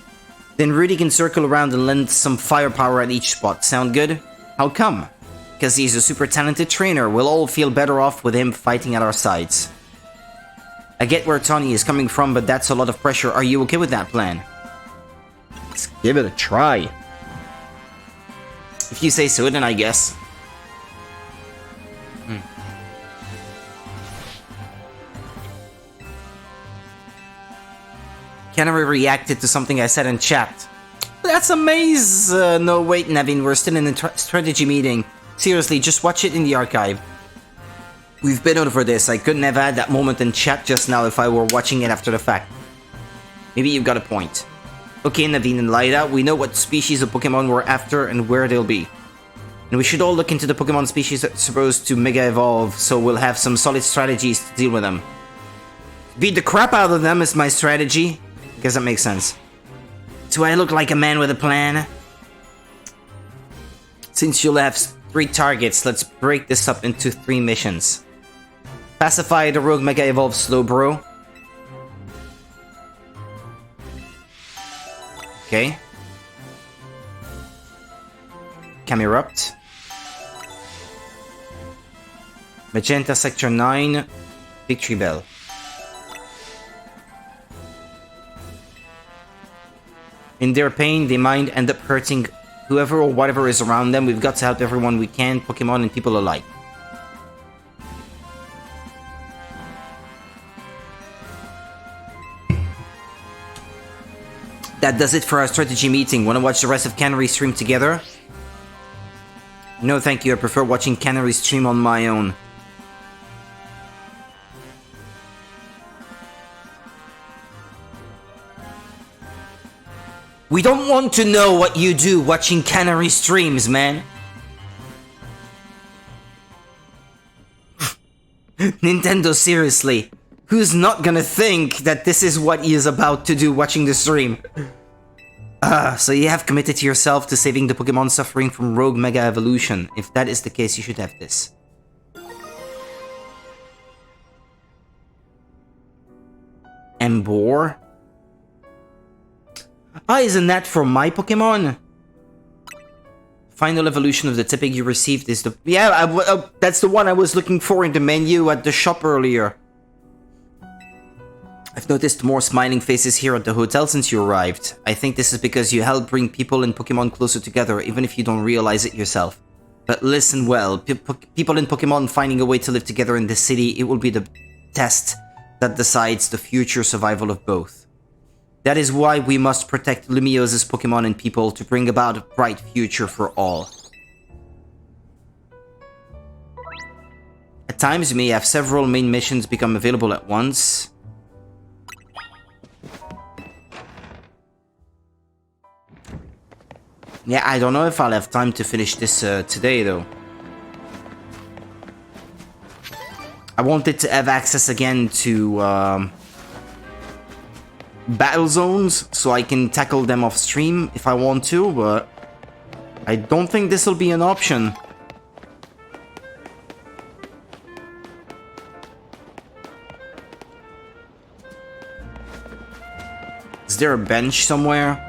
Then Rudy can circle around and lend some firepower at each spot. Sound good? How come? Because he's a super talented trainer. We'll all feel better off with him fighting at our sides. I get where Tony is coming from, but that's a lot of pressure. Are you okay with that plan? Let's give it a try. If you say so, then I guess. Canary reacted to something I said in chat. That's amazing! No, wait, Naveen, we're still in a strategy meeting. Seriously, just watch it in the archive. We've been over this. I couldn't have had that moment in chat just now if I were watching it after the fact. Maybe you've got a point. Okay, Naveen and Lyda, we know what species of Pokemon we're after and where they'll be. And we should all look into the Pokemon species that's supposed to Mega Evolve, so we'll have some solid strategies to deal with them. Beat the crap out of them is my strategy. I guess that makes sense. Do I look like a man with a plan? Since you'll have 3 targets, let's break this up into 3 missions. Pacify the Rogue Mega Evolve Slowbro. Okay. Camerupt. Magenta Sector 9. Victory Bell. In their pain, they might end up hurting whoever or whatever is around them. We've got to help everyone we can, Pokemon and people alike. That does it for our strategy meeting. Wanna watch the rest of Canary stream together? No thank you, I prefer watching Canary stream on my own. We don't want to know what you do watching Canary streams, man. Nintendo, seriously. Who's not gonna think that this is what he is about to do watching the stream? So you have committed to yourself to saving the Pokemon suffering from Rogue Mega Evolution. If that is the case, you should have this. Embor? Ah, isn't that from my Pokemon? Final evolution of the Tippig you received is the... Yeah, that's the one I was looking for in the menu at the shop earlier. I've noticed more smiling faces here at the hotel since you arrived. I think this is because you help bring people and Pokemon closer together, even if you don't realize it yourself. But listen well, people and Pokemon finding a way to live together in this city, it will be the test that decides the future survival of both. That is why we must protect Lumios's Pokemon and people to bring about a bright future for all. At times, you may have several main missions become available at once. Yeah, I don't know if I'll have time to finish this today, though. I wanted to have access again to battle zones, so I can tackle them off stream if I want to, but I don't think this will be an option. Is there a bench somewhere?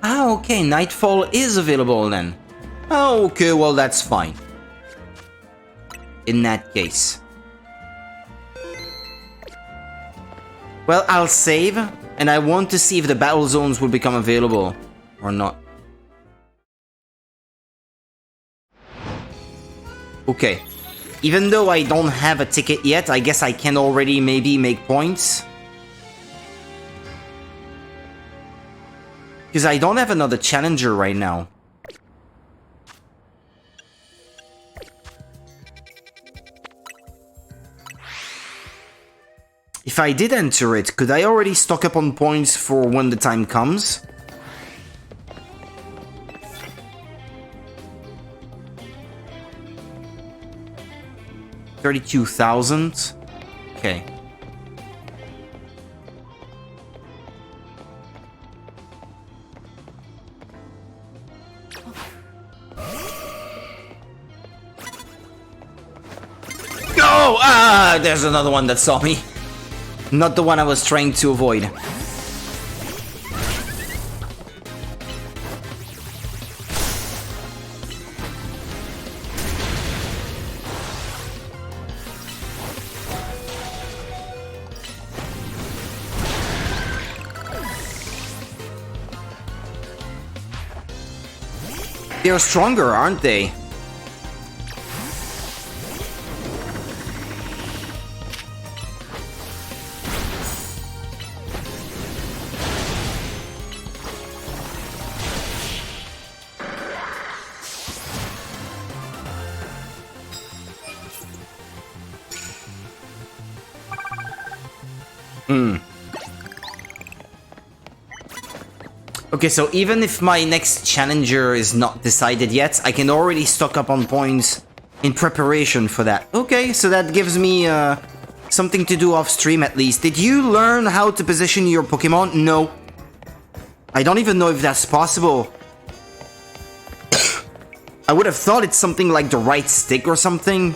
Ah, okay, Nightfall is available then. Oh, okay, well that's fine. In that case. Well, I'll save, and I want to see if the battle zones will become available or not. Okay. Even though I don't have a ticket yet, I guess I can already maybe make points. Because I don't have another challenger right now. If I did enter it, could I already stock up on points for when the time comes? $32,000. Okay. Oh! Ah! There's another one that saw me. Not the one I was trying to avoid. They're stronger, aren't they? Okay, so even if my next challenger is not decided yet, I can already stock up on points in preparation for that. Okay, so that gives me something to do off stream at least. Did you learn how to position your Pokemon? No. I don't even know if that's possible. I would have thought it's something like the right stick or something.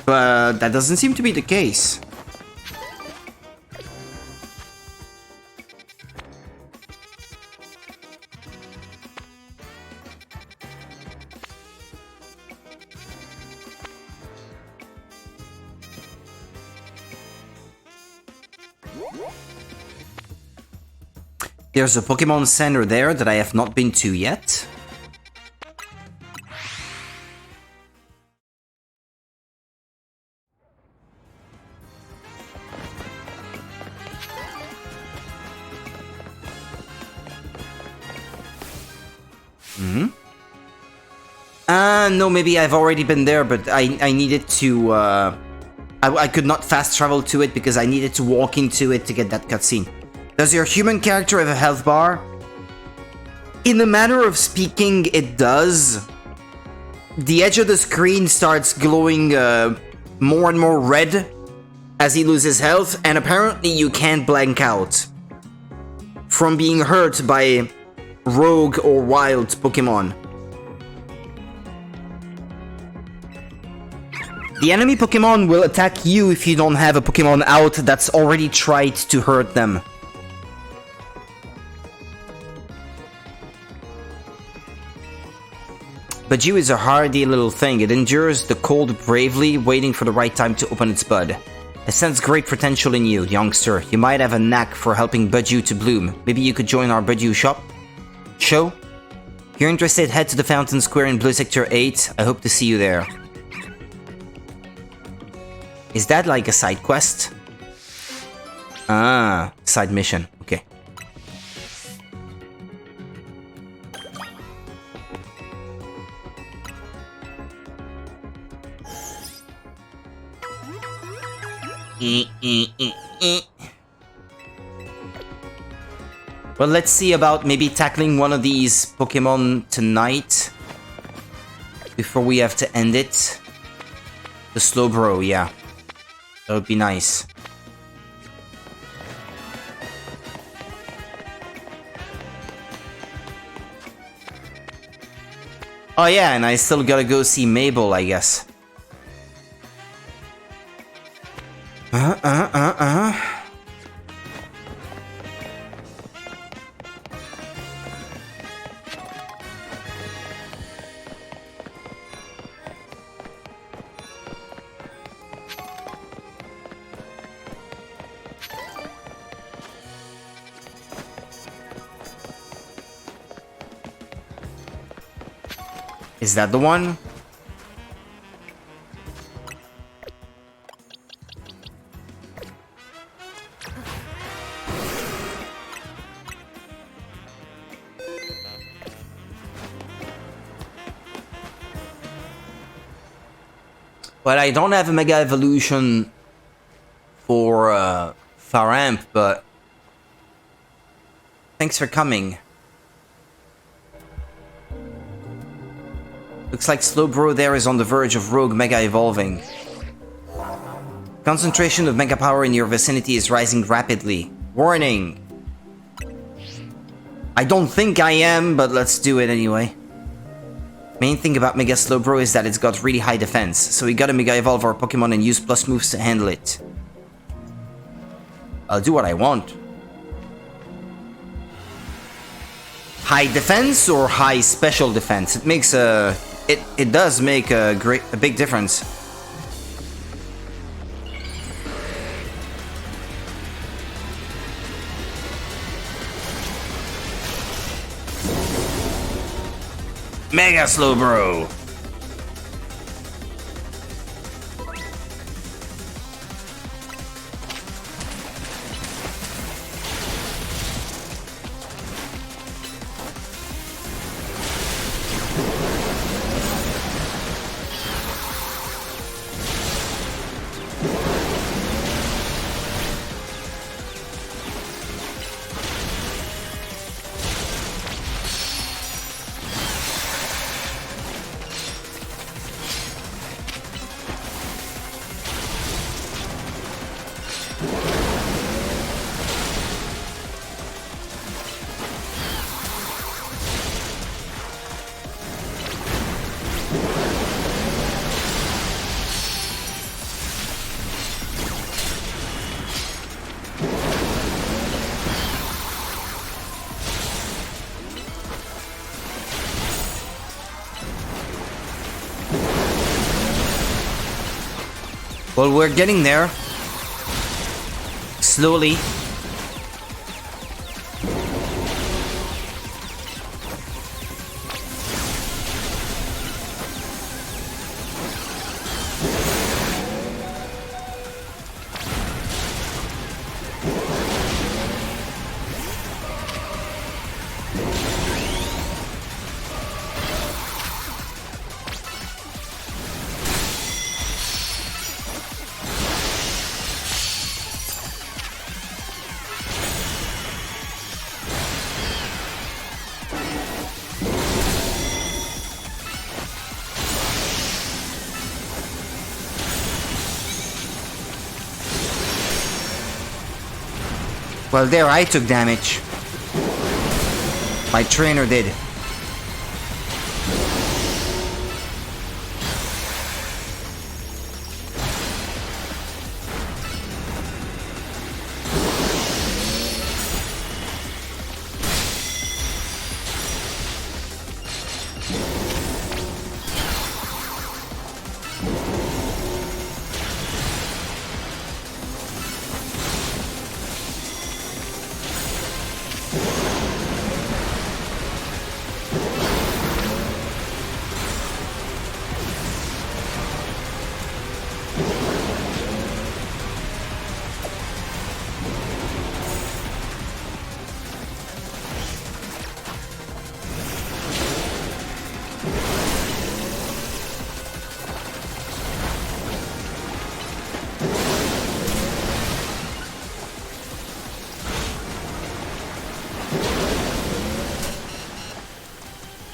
But that doesn't seem to be the case. There's a Pokemon Center there that I have not been to yet. No, maybe I've already been there, but I needed to, I could not fast travel to it because I needed to walk into it to get that cutscene. Does your human character have a health bar? In a manner of speaking, it does. The edge of the screen starts glowing more and more red as he loses health, and apparently you can't blank out from being hurt by rogue or wild Pokemon. The enemy Pokemon will attack you if you don't have a Pokemon out that's already tried to hurt them. Baju is a hardy little thing. It endures the cold bravely, waiting for the right time to open its bud. I sense great potential in you, youngster. You might have a knack for helping Baju to bloom. Maybe you could join our Baju shop? Show? If you're interested, head to the Fountain Square in Blue Sector 8. I hope to see you there. Is that like a side quest? Ah, side mission. Okay. Well, let's see about maybe tackling one of these Pokemon tonight before we have to end it. The Slowbro, yeah. That would be nice. Oh yeah, and I still gotta go see Mabel, I guess. Is that the one? Well, I don't have a Mega Evolution for Faramp, but thanks for coming. Looks like Slowbro there is on the verge of Rogue Mega Evolving. Concentration of Mega Power in your vicinity is rising rapidly. Warning! I don't think I am, but let's do it anyway. Main thing about Mega Slowbro is that it's got really high defense, so we gotta Mega Evolve our Pokemon and use plus moves to handle it. I'll do what I want. High defense or high special defense? It makes a... It does make a big difference. Mega Slowbro! Well, we're getting there. Slowly. Well, there I took damage. My trainer did.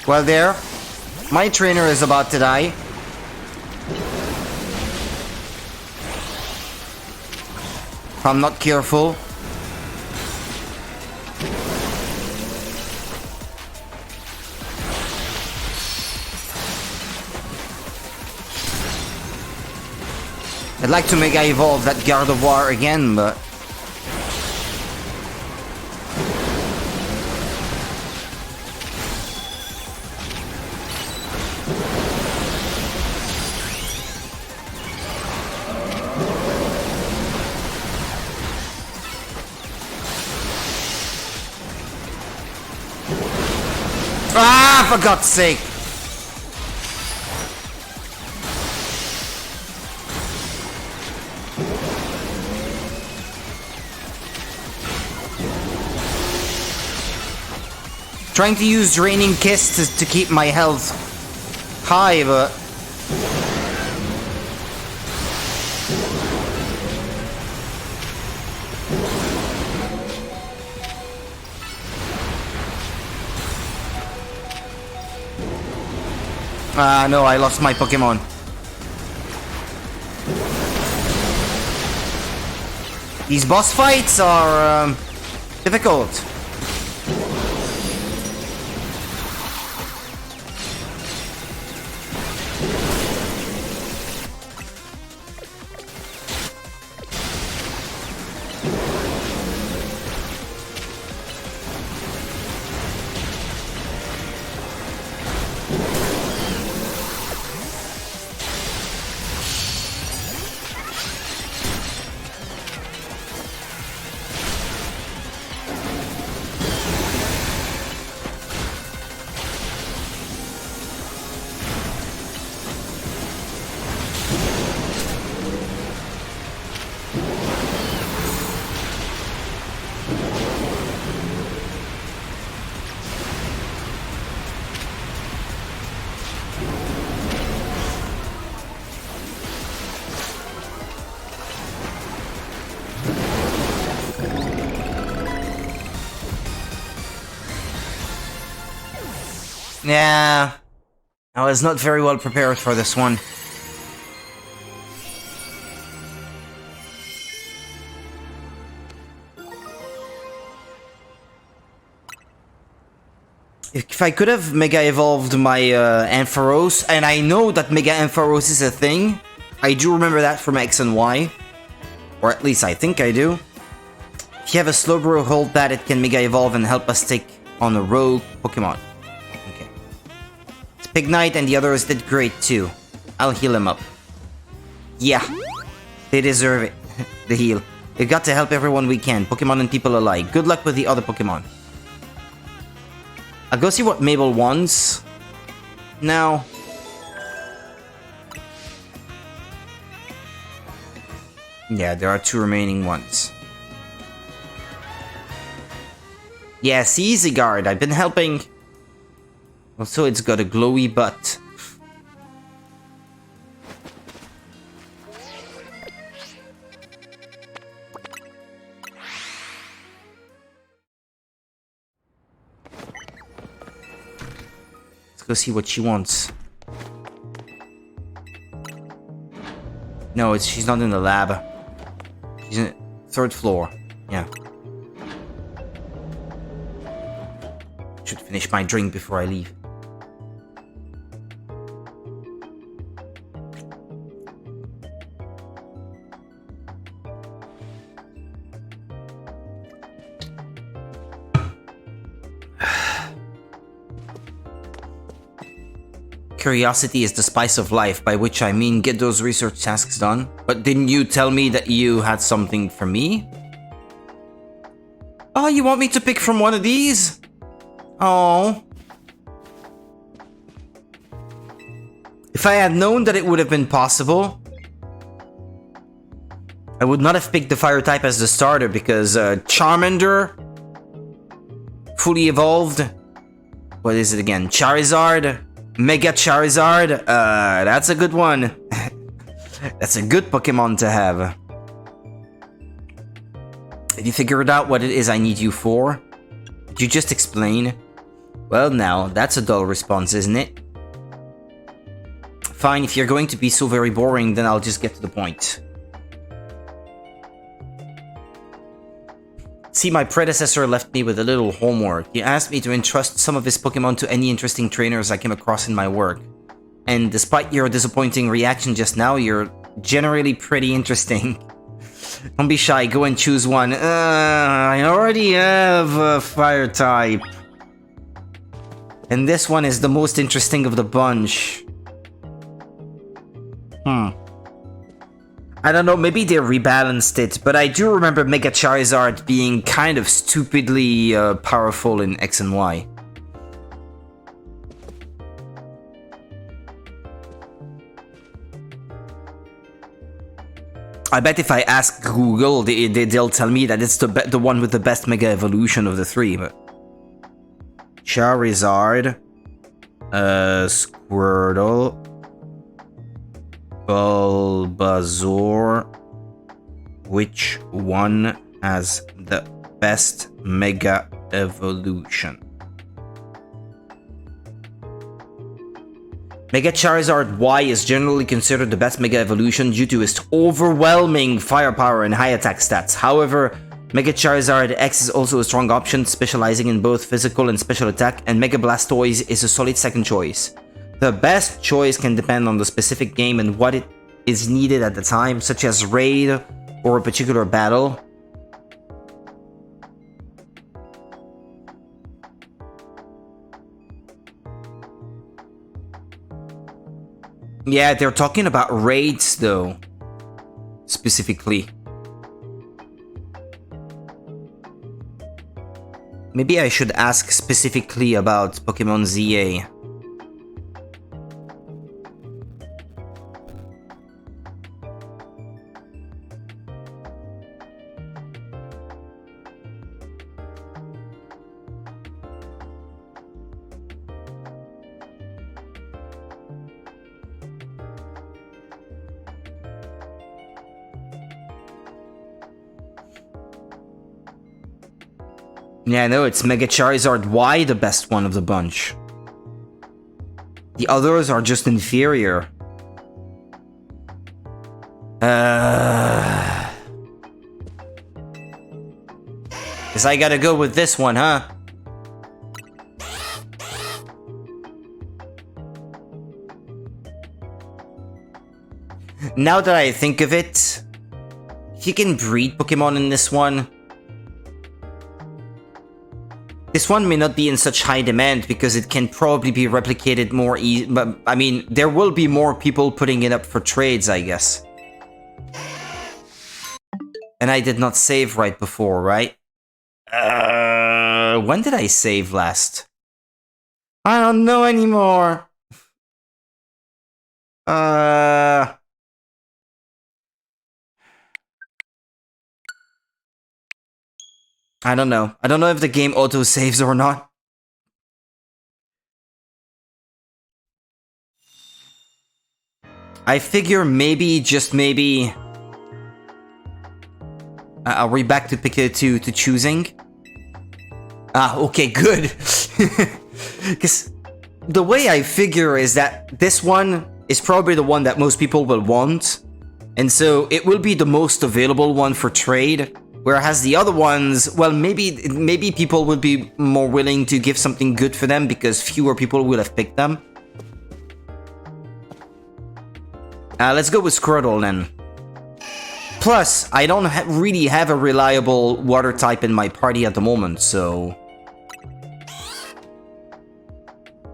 Well, there. My trainer is about to die. If I'm not careful. I'd like to Mega Evolve that Gardevoir again, but... Ah, for God's sake! Trying to use Draining Kiss to keep my health high, but... Ah, no, I lost my Pokémon. These boss fights are difficult. Yeah, I was not very well prepared for this one. If I could have Mega Evolved my Ampharos, and I know that Mega Ampharos is a thing, I do remember that from X and Y, or at least I think I do. If you have a Slowbro, hold that, it can Mega Evolve and help us take on a rogue Pokemon. Pig Knight and the others did great too. I'll heal him up. Yeah. They deserve it. The heal. We've got to help everyone we can, Pokemon and people alike. Good luck with the other Pokemon. I'll go see what Mabel wants. Now. Yeah, there are 2 remaining ones. Yes, easy guard. I've been helping. Also, it's got a glowy butt. Let's go see what she wants. No, she's not in the lab. She's in the 3rd floor. Yeah. Should finish my drink before I leave. Curiosity is the spice of life, by which I mean get those research tasks done. But didn't you tell me that you had something for me? Oh, you want me to pick from one of these? Oh. If I had known that it would have been possible, I would not have picked the fire type as the starter because Charmander, fully evolved. What is it again? Charizard? Mega Charizard? That's a good one. That's a good Pokemon to have. Did you figure it out what it is I need you for? Did you just explain? Well now, that's a dull response, isn't it? Fine, if you're going to be so very boring, then I'll just get to the point. See, my predecessor left me with a little homework. He asked me to entrust some of his Pokemon to any interesting trainers I came across in my work. And despite your disappointing reaction just now, you're generally pretty interesting. Don't be shy, go and choose one. I already have a fire type. And this one is the most interesting of the bunch. I don't know, maybe they rebalanced it, but I do remember Mega Charizard being kind of stupidly powerful in X and Y. I bet if I ask Google, they'll tell me that it's the one with the best Mega Evolution of the 3, but... Charizard... Squirtle... Bulbasaur. Which one has the best Mega Evolution? Mega Charizard Y is generally considered the best Mega Evolution due to its overwhelming firepower and high attack stats. However, Mega Charizard X is also a strong option, specializing in both physical and special attack, and Mega Blastoise is a solid second choice. The best choice can depend on the specific game and what it is needed at the time, such as raid or a particular battle. Yeah, they're talking about raids though, specifically. Maybe I should ask specifically about Pokemon ZA. Yeah, no, it's Mega Charizard Y, the best one of the bunch. The others are just inferior. Guess I gotta go with this one, huh? Now that I think of it, if you can breed Pokemon in this one, this one may not be in such high demand because it can probably be replicated more easy. But I mean, there will be more people putting it up for trades, I guess. And I did not save right before, right? When did I save last? I don't know anymore. I don't know. I don't know if the game auto saves or not. I figure maybe, just maybe, are we back to to choosing? Ah, okay, good. Because the way I figure is that this one is probably the one that most people will want, and so it will be the most available one for trade. Whereas the other ones, well, maybe people will be more willing to give something good for them because fewer people will have picked them. Let's go with Squirtle then. Plus, I don't really have a reliable water type in my party at the moment, so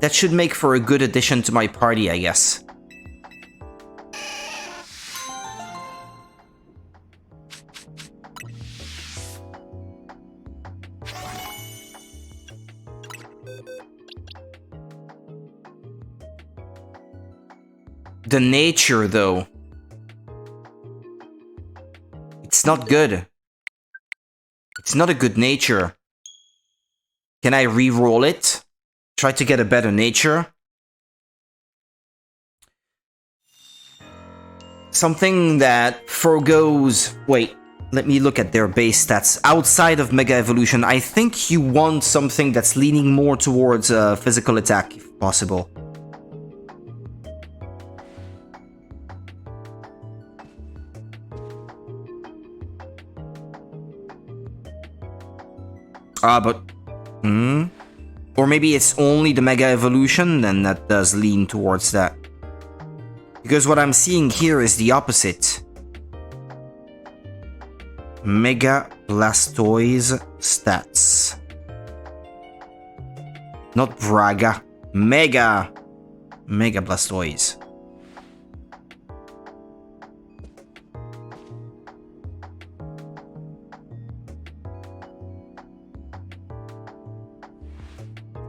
that should make for a good addition to my party, I guess. The nature, though. It's not good. It's not a good nature. Can I re-roll it? Try to get a better nature? Something that forgoes... Wait, let me look at their base stats. Outside of Mega Evolution, I think you want something that's leaning more towards physical attack, if possible. But... Or maybe it's only the Mega Evolution, then that does lean towards that. Because what I'm seeing here is the opposite. Mega Blastoise stats. Not Braga. Mega Blastoise.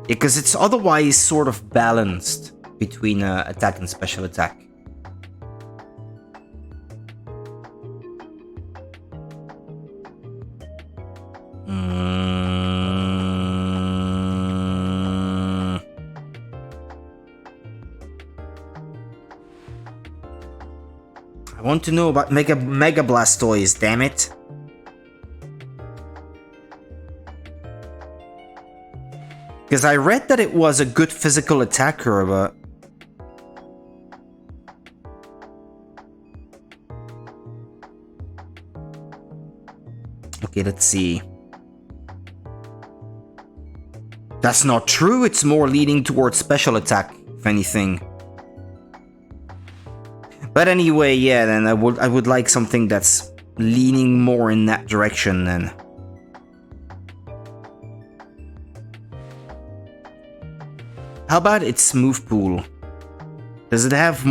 Because it's otherwise sort of balanced between attack and special attack. I want to know about Mega Blastoise, damn it. Because I read that it was a good physical attacker, but... Okay, let's see. That's not true, it's more leaning towards special attack, if anything. But anyway, yeah, then I would like something that's leaning more in that direction then. How about its move pool? Does it have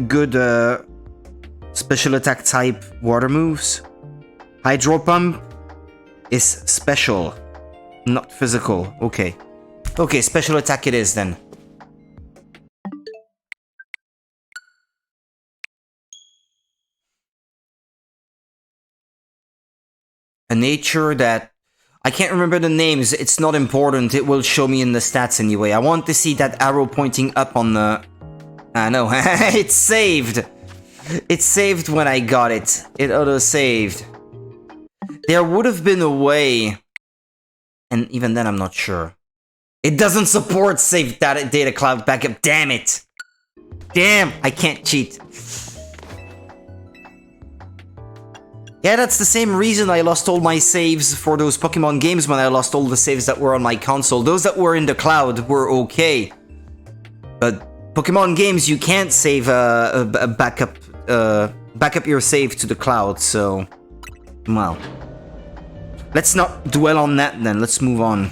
good special attack type water moves? Hydro Pump is special, not physical. Okay. Okay, special attack it is then. A nature that... I can't remember the names, it's not important, it will show me in the stats anyway. I want to see that arrow pointing up on the... I know, it's saved! It saved when I got it. It auto-saved. There would have been a way... And even then I'm not sure. It doesn't support save data cloud backup, damn it! Damn, I can't cheat. Yeah, that's the same reason I lost all my saves for those Pokemon games when I lost all the saves that were on my console. Those that were in the cloud were okay. But Pokemon games, you can't save a backup your save to the cloud, so... Well. Let's not dwell on that then, let's move on.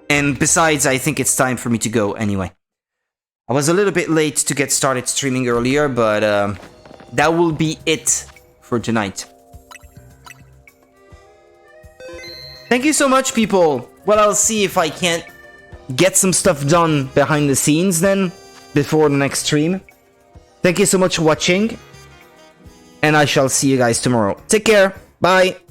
And besides, I think it's time for me to go anyway. I was a little bit late to get started streaming earlier, but that will be it for tonight. Thank you so much, people. Well, I'll see if I can't get some stuff done behind the scenes then, before the next stream. Thank you so much for watching, and I shall see you guys tomorrow. Take care. Bye.